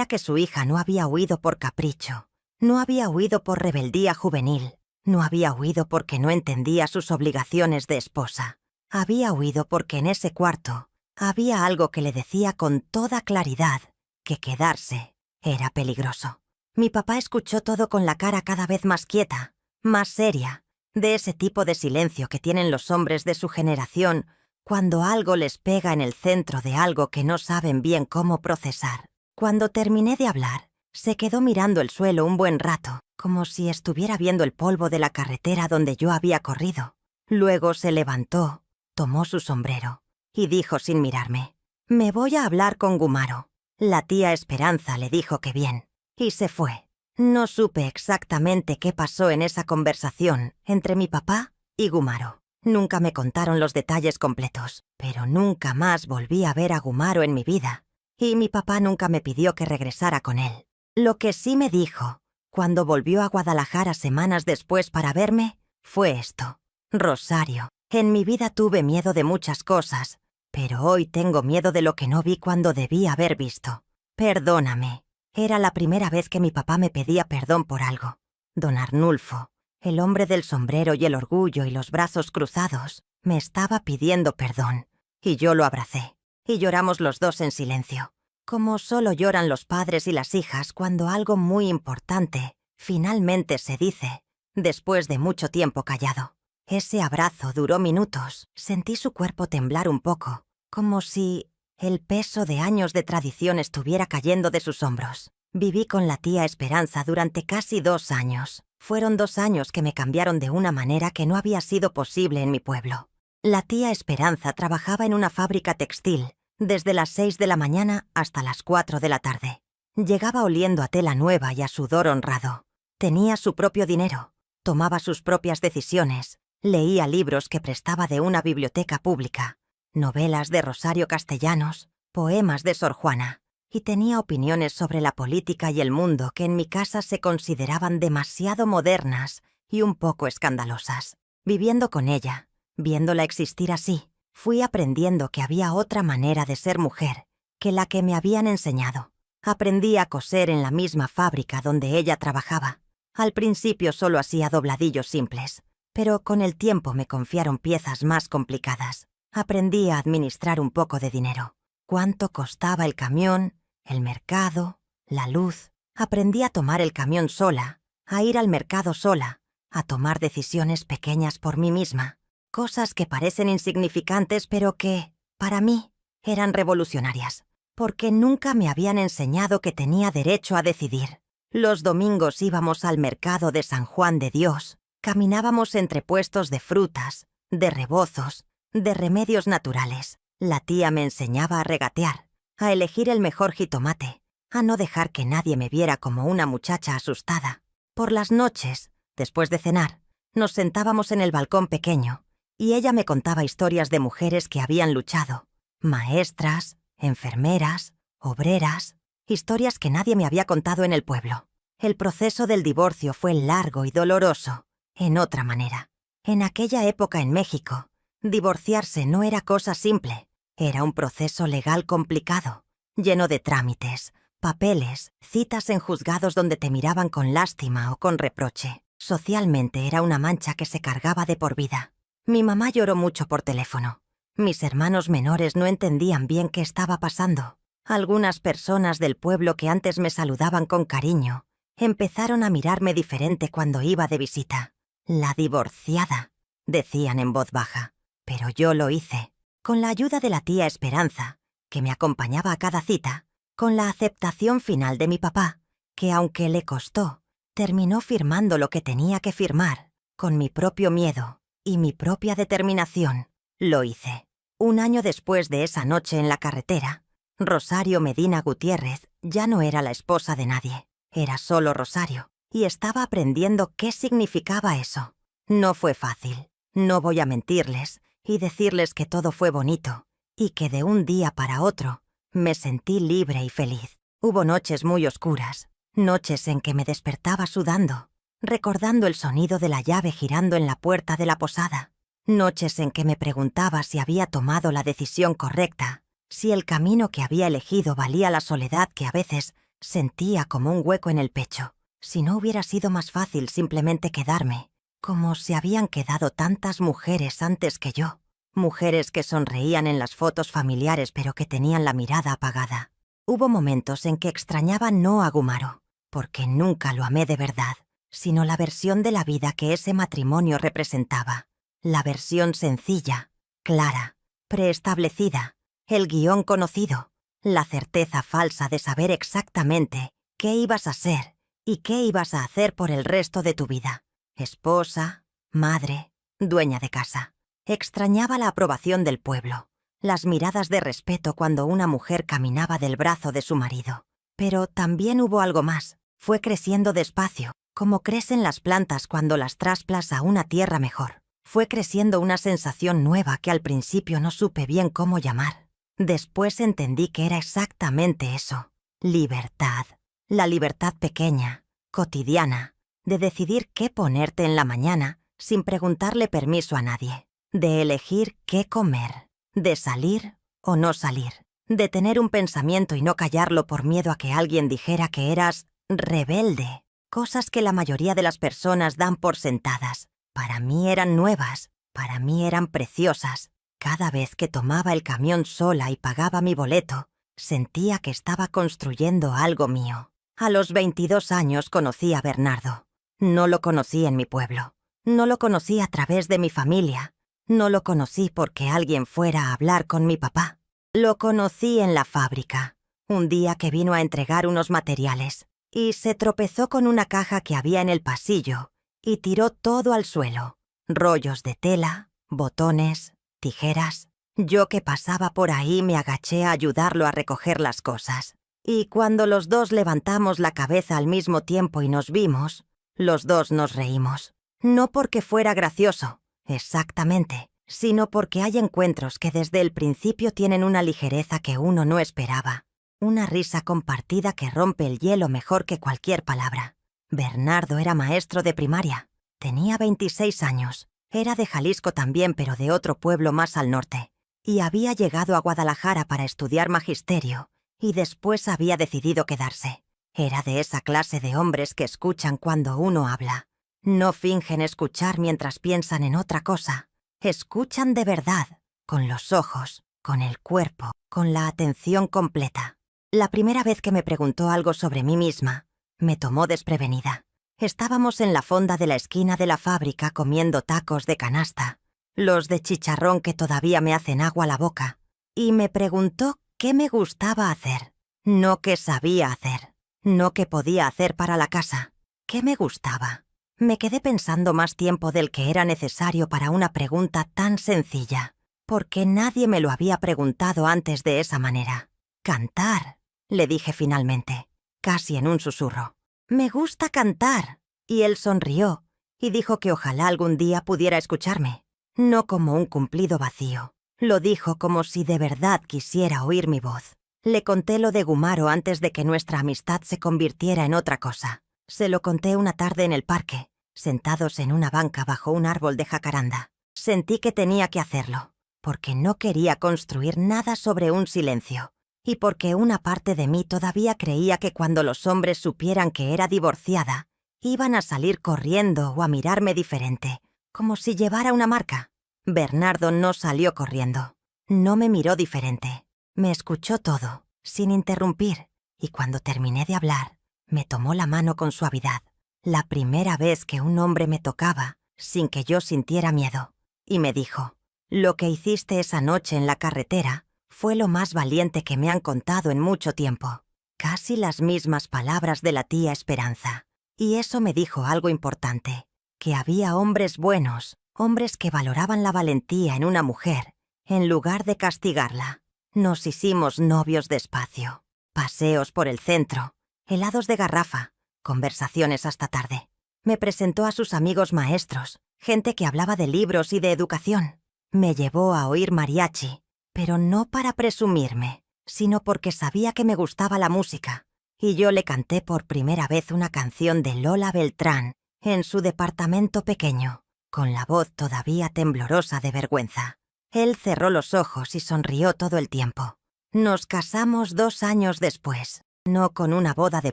que su hija no había huido por capricho, no había huido por rebeldía juvenil, no había huido porque no entendía sus obligaciones de esposa. Había huido porque en ese cuarto había algo que le decía con toda claridad que quedarse era peligroso. Mi papá escuchó todo con la cara cada vez más quieta, más seria, de ese tipo de silencio que tienen los hombres de su generación cuando algo les pega en el centro de algo que no saben bien cómo procesar. Cuando terminé de hablar, se quedó mirando el suelo un buen rato, como si estuviera viendo el polvo de la carretera donde yo había corrido. Luego se levantó, tomó su sombrero y dijo sin mirarme: «Me voy a hablar con Gumaro». La tía Esperanza le dijo que bien, y se fue. No supe exactamente qué pasó en esa conversación entre mi papá y Gumaro. Nunca me contaron los detalles completos, pero nunca más volví a ver a Gumaro en mi vida, y mi papá nunca me pidió que regresara con él. Lo que sí me dijo, cuando volvió a Guadalajara semanas después para verme, fue esto: «Rosario, en mi vida tuve miedo de muchas cosas, pero hoy tengo miedo de lo que no vi cuando debí haber visto. Perdóname». Era la primera vez que mi papá me pedía perdón por algo. Don Arnulfo, el hombre del sombrero y el orgullo y los brazos cruzados, me estaba pidiendo perdón, y yo lo abracé, y lloramos los dos en silencio, como solo lloran los padres y las hijas cuando algo muy importante finalmente se dice, después de mucho tiempo callado. Ese abrazo duró minutos. Sentí su cuerpo temblar un poco, como si el peso de años de tradición estuviera cayendo de sus hombros. Viví con la tía Esperanza durante casi 2 años. Fueron 2 años que me cambiaron de una manera que no había sido posible en mi pueblo. La tía Esperanza trabajaba en una fábrica textil, desde las 6 de la mañana hasta las 4 de la tarde. Llegaba oliendo a tela nueva y a sudor honrado. Tenía su propio dinero, tomaba sus propias decisiones, leía libros que prestaba de una biblioteca pública, novelas de Rosario Castellanos, poemas de Sor Juana, y tenía opiniones sobre la política y el mundo que en mi casa se consideraban demasiado modernas y un poco escandalosas. Viviendo con ella, viéndola existir así, fui aprendiendo que había otra manera de ser mujer que la que me habían enseñado. Aprendí a coser en la misma fábrica donde ella trabajaba. Al principio solo hacía dobladillos simples, pero con el tiempo me confiaron piezas más complicadas. Aprendí a administrar un poco de dinero. Cuánto costaba el camión, el mercado, la luz. Aprendí a tomar el camión sola, a ir al mercado sola, a tomar decisiones pequeñas por mí misma. Cosas que parecen insignificantes pero que, para mí, eran revolucionarias, porque nunca me habían enseñado que tenía derecho a decidir. Los domingos íbamos al mercado de San Juan de Dios, caminábamos entre puestos de frutas, de rebozos, de remedios naturales. La tía me enseñaba a regatear, a elegir el mejor jitomate, a no dejar que nadie me viera como una muchacha asustada. Por las noches, después de cenar, nos sentábamos en el balcón pequeño y ella me contaba historias de mujeres que habían luchado, maestras, enfermeras, obreras, historias que nadie me había contado en el pueblo. El proceso del divorcio fue largo y doloroso, en otra manera. En aquella época en México, divorciarse no era cosa simple, era un proceso legal complicado, lleno de trámites, papeles, citas en juzgados donde te miraban con lástima o con reproche. Socialmente era una mancha que se cargaba de por vida. Mi mamá lloró mucho por teléfono. Mis hermanos menores no entendían bien qué estaba pasando. Algunas personas del pueblo que antes me saludaban con cariño empezaron a mirarme diferente cuando iba de visita. «La divorciada», decían en voz baja. Pero yo lo hice. Con la ayuda de la tía Esperanza, que me acompañaba a cada cita, con la aceptación final de mi papá, que aunque le costó, terminó firmando lo que tenía que firmar, con mi propio miedo y mi propia determinación, lo hice. Un año después de esa noche en la carretera, Rosario Medina Gutiérrez ya no era la esposa de nadie, era solo Rosario, y estaba aprendiendo qué significaba eso. No fue fácil, no voy a mentirles y decirles que todo fue bonito, y que de un día para otro me sentí libre y feliz. Hubo noches muy oscuras, noches en que me despertaba sudando, recordando el sonido de la llave girando en la puerta de la posada, noches en que me preguntaba si había tomado la decisión correcta, si el camino que había elegido valía la soledad que a veces sentía como un hueco en el pecho, si no hubiera sido más fácil simplemente quedarme, como se habían quedado tantas mujeres antes que yo, mujeres que sonreían en las fotos familiares pero que tenían la mirada apagada. Hubo momentos en que extrañaba no a Gumaro, porque nunca lo amé de verdad, sino la versión de la vida que ese matrimonio representaba, la versión sencilla, clara, preestablecida, el guión conocido, la certeza falsa de saber exactamente qué ibas a ser y qué ibas a hacer por el resto de tu vida. Esposa, madre, dueña de casa. Extrañaba la aprobación del pueblo, las miradas de respeto cuando una mujer caminaba del brazo de su marido. Pero también hubo algo más. Fue creciendo despacio, como crecen las plantas cuando las trasplas a una tierra mejor. Fue creciendo una sensación nueva que al principio no supe bien cómo llamar. Después entendí que era exactamente eso. Libertad. La libertad pequeña, cotidiana, de decidir qué ponerte en la mañana sin preguntarle permiso a nadie, de elegir qué comer, de salir o no salir, de tener un pensamiento y no callarlo por miedo a que alguien dijera que eras rebelde, cosas que la mayoría de las personas dan por sentadas. Para mí eran nuevas, para mí eran preciosas. Cada vez que tomaba el camión sola y pagaba mi boleto, sentía que estaba construyendo algo mío. A los 22 años conocí a Bernardo. No lo conocí en mi pueblo. No lo conocí a través de mi familia. No lo conocí porque alguien fuera a hablar con mi papá. Lo conocí en la fábrica, un día que vino a entregar unos materiales, y se tropezó con una caja que había en el pasillo y tiró todo al suelo. Rollos de tela, botones, tijeras. Yo que pasaba por ahí me agaché a ayudarlo a recoger las cosas. Y cuando los dos levantamos la cabeza al mismo tiempo y nos vimos, los dos nos reímos. No porque fuera gracioso, exactamente, sino porque hay encuentros que desde el principio tienen una ligereza que uno no esperaba. Una risa compartida que rompe el hielo mejor que cualquier palabra. Bernardo era maestro de primaria. Tenía 26 años. Era de Jalisco también, pero de otro pueblo más al norte. Y había llegado a Guadalajara para estudiar magisterio, y después había decidido quedarse. Era de esa clase de hombres que escuchan cuando uno habla. No fingen escuchar mientras piensan en otra cosa. Escuchan de verdad, con los ojos, con el cuerpo, con la atención completa. La primera vez que me preguntó algo sobre mí misma, me tomó desprevenida. Estábamos en la fonda de la esquina de la fábrica comiendo tacos de canasta, los de chicharrón que todavía me hacen agua la boca, y me preguntó qué me gustaba hacer, no qué sabía hacer, no qué podía hacer para la casa, qué me gustaba. Me quedé pensando más tiempo del que era necesario para una pregunta tan sencilla, porque nadie me lo había preguntado antes de esa manera. Cantar. le dije finalmente, casi en un susurro. Me gusta cantar. Y él sonrió y dijo que ojalá algún día pudiera escucharme. No como un cumplido vacío. Lo dijo como si de verdad quisiera oír mi voz. Le conté lo de Gumaro antes de que nuestra amistad se convirtiera en otra cosa. Se lo conté una tarde en el parque, sentados en una banca bajo un árbol de jacaranda. Sentí que tenía que hacerlo, porque no quería construir nada sobre un silencio, y porque una parte de mí todavía creía que cuando los hombres supieran que era divorciada, iban a salir corriendo o a mirarme diferente, como si llevara una marca. Bernardo no salió corriendo. No me miró diferente. Me escuchó todo, sin interrumpir, y cuando terminé de hablar, me tomó la mano con suavidad. La primera vez que un hombre me tocaba, sin que yo sintiera miedo. Y me dijo, lo que hiciste esa noche en la carretera fue lo más valiente que me han contado en mucho tiempo. Casi las mismas palabras de la tía Esperanza. Y eso me dijo algo importante, que había hombres buenos, hombres que valoraban la valentía en una mujer, en lugar de castigarla. Nos hicimos novios despacio. Paseos por el centro, helados de garrafa, conversaciones hasta tarde. Me presentó a sus amigos maestros, gente que hablaba de libros y de educación. Me llevó a oír mariachi, pero no para presumirme, sino porque sabía que me gustaba la música. Y yo le canté por primera vez una canción de Lola Beltrán en su departamento pequeño, con la voz todavía temblorosa de vergüenza. Él cerró los ojos y sonrió todo el tiempo. Nos casamos 2 años después, no con una boda de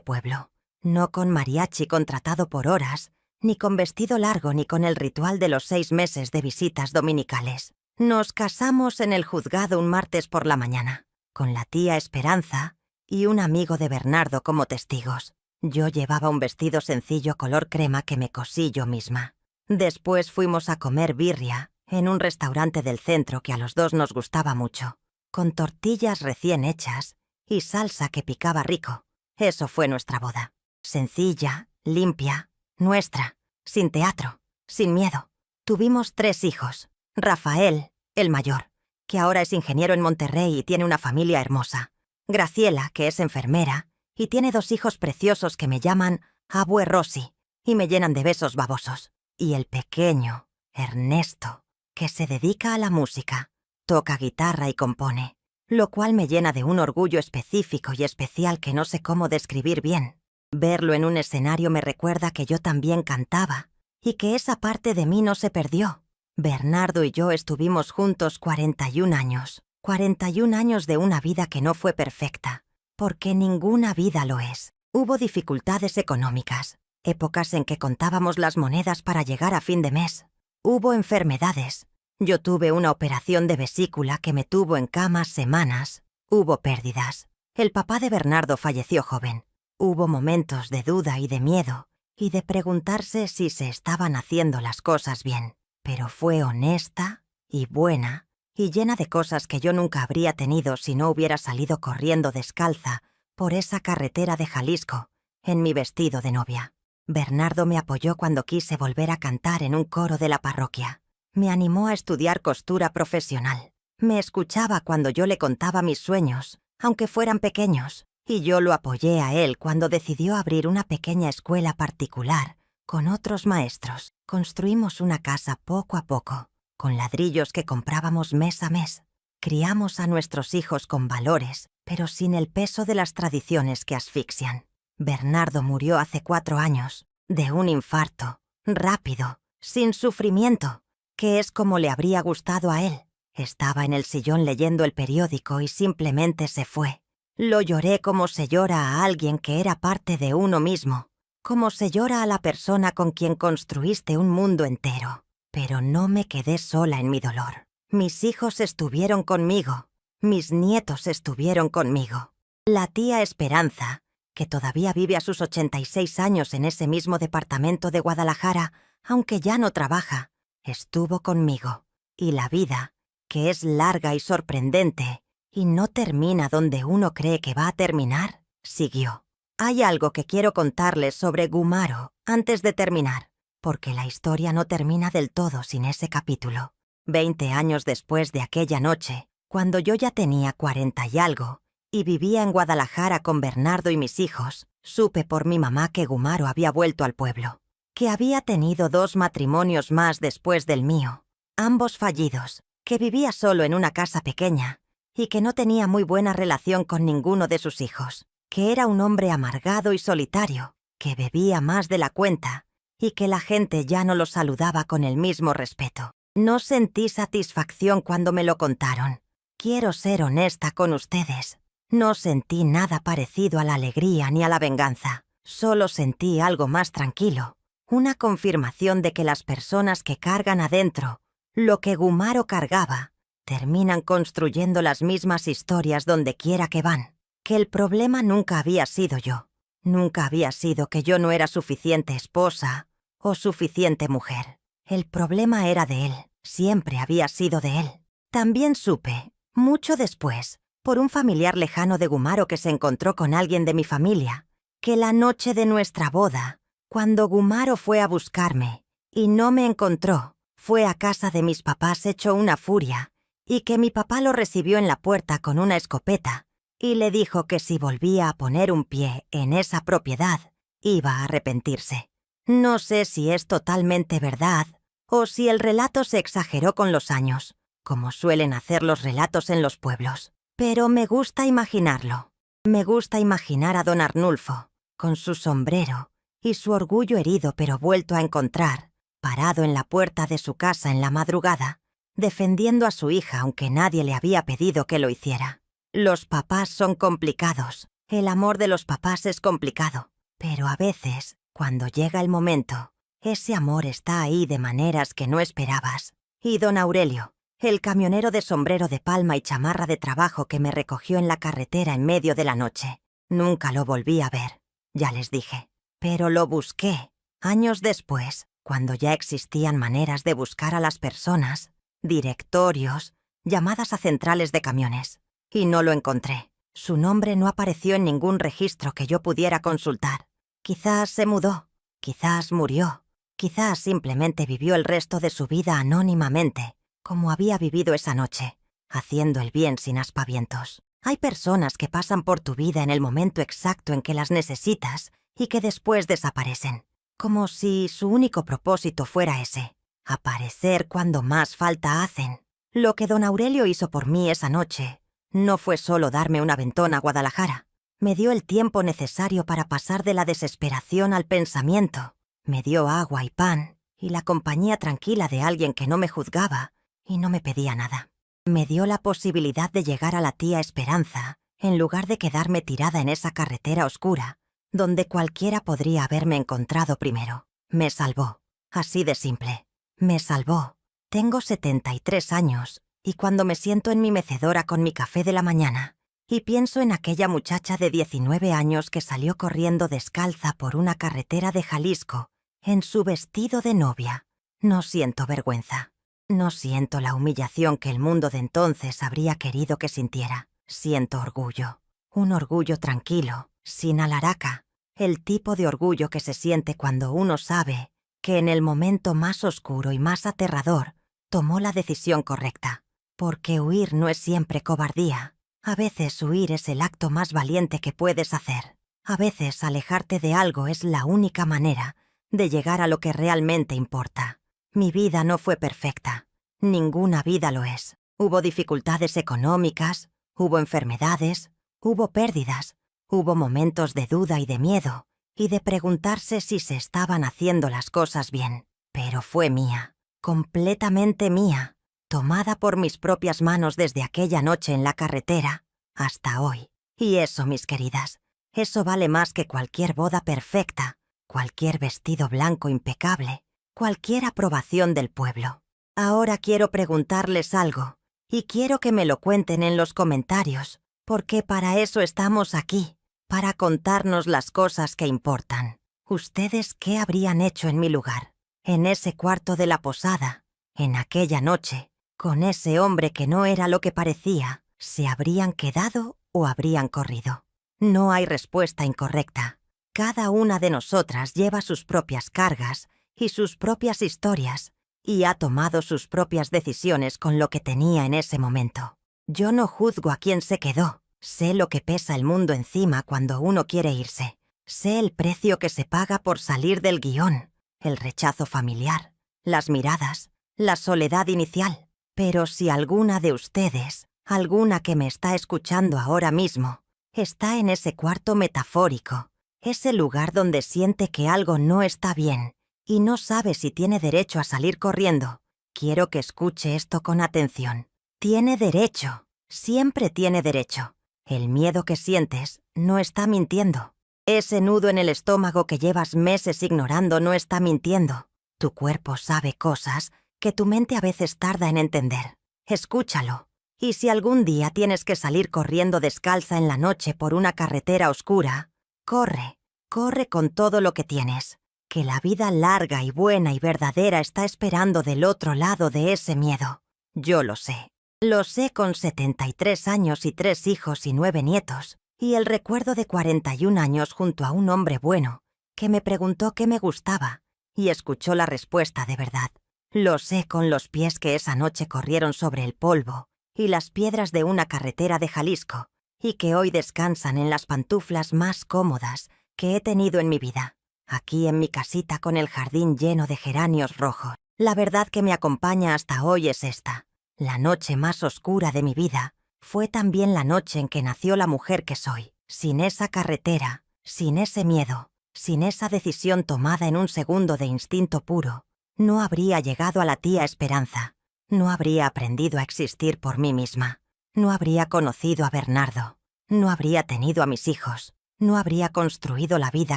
pueblo, no con mariachi contratado por horas, ni con vestido largo ni con el ritual de los 6 meses de visitas dominicales. Nos casamos en el juzgado un martes por la mañana, con la tía Esperanza y un amigo de Bernardo como testigos. Yo llevaba un vestido sencillo color crema que me cosí yo misma. Después fuimos a comer birria en un restaurante del centro que a los dos nos gustaba mucho, con tortillas recién hechas y salsa que picaba rico. Eso fue nuestra boda. Sencilla, limpia, nuestra, sin teatro, sin miedo. Tuvimos 3 hijos. Rafael, el mayor, que ahora es ingeniero en Monterrey y tiene una familia hermosa. Graciela, que es enfermera, y tiene 2 hijos preciosos que me llaman Abue Rosy y me llenan de besos babosos. Y el pequeño, Ernesto, que se dedica a la música, toca guitarra y compone, lo cual me llena de un orgullo específico y especial que no sé cómo describir bien. Verlo en un escenario me recuerda que yo también cantaba y que esa parte de mí no se perdió. Bernardo y yo estuvimos juntos 41 años. 41 años de una vida que no fue perfecta, porque ninguna vida lo es. Hubo dificultades económicas, épocas en que contábamos las monedas para llegar a fin de mes. Hubo enfermedades. Yo tuve una operación de vesícula que me tuvo en cama semanas. Hubo pérdidas. El papá de Bernardo falleció joven. Hubo momentos de duda y de miedo, y de preguntarse si se estaban haciendo las cosas bien. Pero fue honesta y buena, y llena de cosas que yo nunca habría tenido si no hubiera salido corriendo descalza por esa carretera de Jalisco, en mi vestido de novia. Bernardo me apoyó cuando quise volver a cantar en un coro de la parroquia. Me animó a estudiar costura profesional. Me escuchaba cuando yo le contaba mis sueños, aunque fueran pequeños, y yo lo apoyé a él cuando decidió abrir una pequeña escuela particular con otros maestros. Construimos una casa poco a poco, con ladrillos que comprábamos mes a mes. Criamos a nuestros hijos con valores, pero sin el peso de las tradiciones que asfixian. Bernardo murió hace 4 años, de un infarto, rápido, sin sufrimiento, que es como le habría gustado a él. Estaba en el sillón leyendo el periódico y simplemente se fue. Lo lloré como se llora a alguien que era parte de uno mismo, como se llora a la persona con quien construiste un mundo entero. Pero no me quedé sola en mi dolor. Mis hijos estuvieron conmigo, mis nietos estuvieron conmigo. La tía Esperanza, que todavía vive a sus 86 años en ese mismo departamento de Guadalajara, aunque ya no trabaja, estuvo conmigo. Y la vida, que es larga y sorprendente, y no termina donde uno cree que va a terminar, siguió. Hay algo que quiero contarles sobre Gumaro antes de terminar, porque la historia no termina del todo sin ese capítulo. 20 años después de aquella noche, cuando yo ya tenía 40 y algo, y vivía en Guadalajara con Bernardo y mis hijos, supe por mi mamá que Gumaro había vuelto al pueblo, que había tenido 2 matrimonios más después del mío, ambos fallidos, que vivía solo en una casa pequeña y que no tenía muy buena relación con ninguno de sus hijos, que era un hombre amargado y solitario, que bebía más de la cuenta y que la gente ya no lo saludaba con el mismo respeto. No sentí satisfacción cuando me lo contaron. Quiero ser honesta con ustedes. No sentí nada parecido a la alegría ni a la venganza. Solo sentí algo más tranquilo. Una confirmación de que las personas que cargan adentro lo que Gumaro cargaba terminan construyendo las mismas historias donde quiera que van. Que el problema nunca había sido yo. Nunca había sido que yo no era suficiente esposa o suficiente mujer. El problema era de él. Siempre había sido de él. También supe, mucho después, por un familiar lejano de Gumaro que se encontró con alguien de mi familia, que la noche de nuestra boda, cuando Gumaro fue a buscarme y no me encontró, fue a casa de mis papás hecho una furia, y que mi papá lo recibió en la puerta con una escopeta y le dijo que si volvía a poner un pie en esa propiedad, iba a arrepentirse. No sé si es totalmente verdad o si el relato se exageró con los años, como suelen hacer los relatos en los pueblos, pero me gusta imaginarlo. Me gusta imaginar a don Arnulfo, con su sombrero y su orgullo herido pero vuelto a encontrar, parado en la puerta de su casa en la madrugada, defendiendo a su hija aunque nadie le había pedido que lo hiciera. Los papás son complicados, el amor de los papás es complicado, pero a veces, cuando llega el momento, ese amor está ahí de maneras que no esperabas. Y don Aurelio, el camionero de sombrero de palma y chamarra de trabajo que me recogió en la carretera en medio de la noche, nunca lo volví a ver, ya les dije. Pero lo busqué, años después, cuando ya existían maneras de buscar a las personas, directorios, llamadas a centrales de camiones. Y no lo encontré. Su nombre no apareció en ningún registro que yo pudiera consultar. Quizás se mudó, quizás murió, quizás simplemente vivió el resto de su vida anónimamente, como había vivido esa noche, haciendo el bien sin aspavientos. Hay personas que pasan por tu vida en el momento exacto en que las necesitas y que después desaparecen, como si su único propósito fuera ese, aparecer cuando más falta hacen. Lo que don Aurelio hizo por mí esa noche no fue solo darme un aventón a Guadalajara. Me dio el tiempo necesario para pasar de la desesperación al pensamiento. Me dio agua y pan y la compañía tranquila de alguien que no me juzgaba y no me pedía nada. Me dio la posibilidad de llegar a la tía Esperanza en lugar de quedarme tirada en esa carretera oscura, donde cualquiera podría haberme encontrado primero. Me salvó. Así de simple. Me salvó. Tengo 73 años y cuando me siento en mi mecedora con mi café de la mañana y pienso en aquella muchacha de 19 años que salió corriendo descalza por una carretera de Jalisco en su vestido de novia, no siento vergüenza. No siento la humillación que el mundo de entonces habría querido que sintiera. Siento orgullo. Un orgullo tranquilo, sin alaraca. El tipo de orgullo que se siente cuando uno sabe que en el momento más oscuro y más aterrador tomó la decisión correcta. Porque huir no es siempre cobardía. A veces huir es el acto más valiente que puedes hacer. A veces alejarte de algo es la única manera de llegar a lo que realmente importa. Mi vida no fue perfecta. Ninguna vida lo es. Hubo dificultades económicas, hubo enfermedades, hubo pérdidas, hubo momentos de duda y de miedo, y de preguntarse si se estaban haciendo las cosas bien. Pero fue mía, completamente mía, tomada por mis propias manos desde aquella noche en la carretera hasta hoy. Y eso, mis queridas, eso vale más que cualquier boda perfecta, cualquier vestido blanco impecable, cualquier aprobación del pueblo. Ahora quiero preguntarles algo, y quiero que me lo cuenten en los comentarios, porque para eso estamos aquí, para contarnos las cosas que importan. ¿Ustedes qué habrían hecho en mi lugar? En ese cuarto de la posada, en aquella noche, con ese hombre que no era lo que parecía, ¿se habrían quedado o habrían corrido? No hay respuesta incorrecta. Cada una de nosotras lleva sus propias cargas y sus propias historias, y ha tomado sus propias decisiones con lo que tenía en ese momento. Yo no juzgo a quién se quedó, Sé lo que pesa el mundo encima cuando uno quiere irse. Sé el precio que se paga por salir del guión, el rechazo familiar, las miradas, la soledad inicial. Pero si alguna de ustedes, alguna que me está escuchando ahora mismo, está en ese cuarto metafórico, ese lugar donde siente que algo no está bien y no sabe si tiene derecho a salir corriendo, quiero que escuche esto con atención. Tiene derecho, siempre tiene derecho. El miedo que sientes no está mintiendo. Ese nudo en el estómago que llevas meses ignorando no está mintiendo. Tu cuerpo sabe cosas que tu mente a veces tarda en entender. Escúchalo. Y si algún día tienes que salir corriendo descalza en la noche por una carretera oscura, corre, corre con todo lo que tienes, que la vida larga y buena y verdadera está esperando del otro lado de ese miedo. Yo lo sé. Lo sé con 73 años y 3 hijos y 9 nietos, y el recuerdo de 41 años junto a un hombre bueno, que me preguntó qué me gustaba, y escuchó la respuesta de verdad. Lo sé con los pies que esa noche corrieron sobre el polvo y las piedras de una carretera de Jalisco, y que hoy descansan en las pantuflas más cómodas que he tenido en mi vida, aquí en mi casita con el jardín lleno de geranios rojos. La verdad que me acompaña hasta hoy es esta. La noche más oscura de mi vida fue también la noche en que nació la mujer que soy. Sin esa carretera, sin ese miedo, sin esa decisión tomada en un segundo de instinto puro, no habría llegado a la tía Esperanza, no habría aprendido a existir por mí misma, no habría conocido a Bernardo, no habría tenido a mis hijos, no habría construido la vida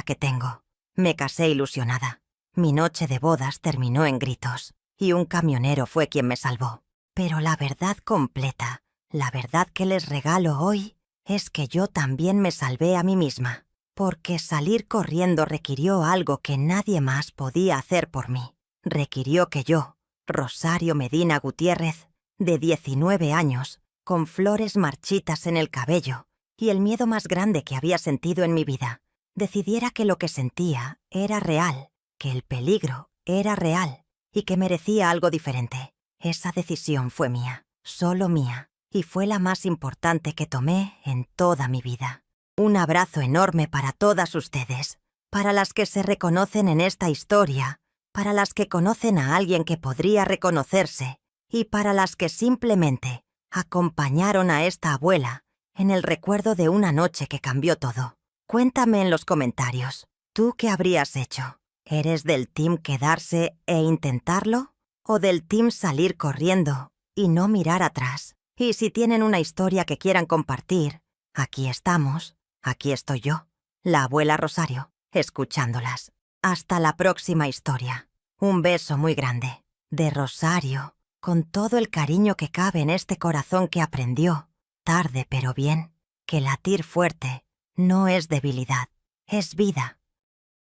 que tengo. Me casé ilusionada. Mi noche de bodas terminó en gritos, y un camionero fue quien me salvó. Pero la verdad completa, la verdad que les regalo hoy, es que yo también me salvé a mí misma, porque salir corriendo requirió algo que nadie más podía hacer por mí. Requirió que yo, Rosario Medina Gutiérrez, de 19 años, con flores marchitas en el cabello y el miedo más grande que había sentido en mi vida, decidiera que lo que sentía era real, que el peligro era real y que merecía algo diferente. Esa decisión fue mía, solo mía, y fue la más importante que tomé en toda mi vida. Un abrazo enorme para todas ustedes, para las que se reconocen en esta historia, para las que conocen a alguien que podría reconocerse, y para las que simplemente acompañaron a esta abuela en el recuerdo de una noche que cambió todo. Cuéntame en los comentarios, ¿tú qué habrías hecho? ¿Eres del team quedarse e intentarlo? ¿O del team salir corriendo y no mirar atrás? Y si tienen una historia que quieran compartir, aquí estamos, aquí estoy yo, la abuela Rosario, escuchándolas. Hasta la próxima historia. Un beso muy grande. De Rosario, con todo el cariño que cabe en este corazón que aprendió, tarde pero bien, que latir fuerte no es debilidad, es vida.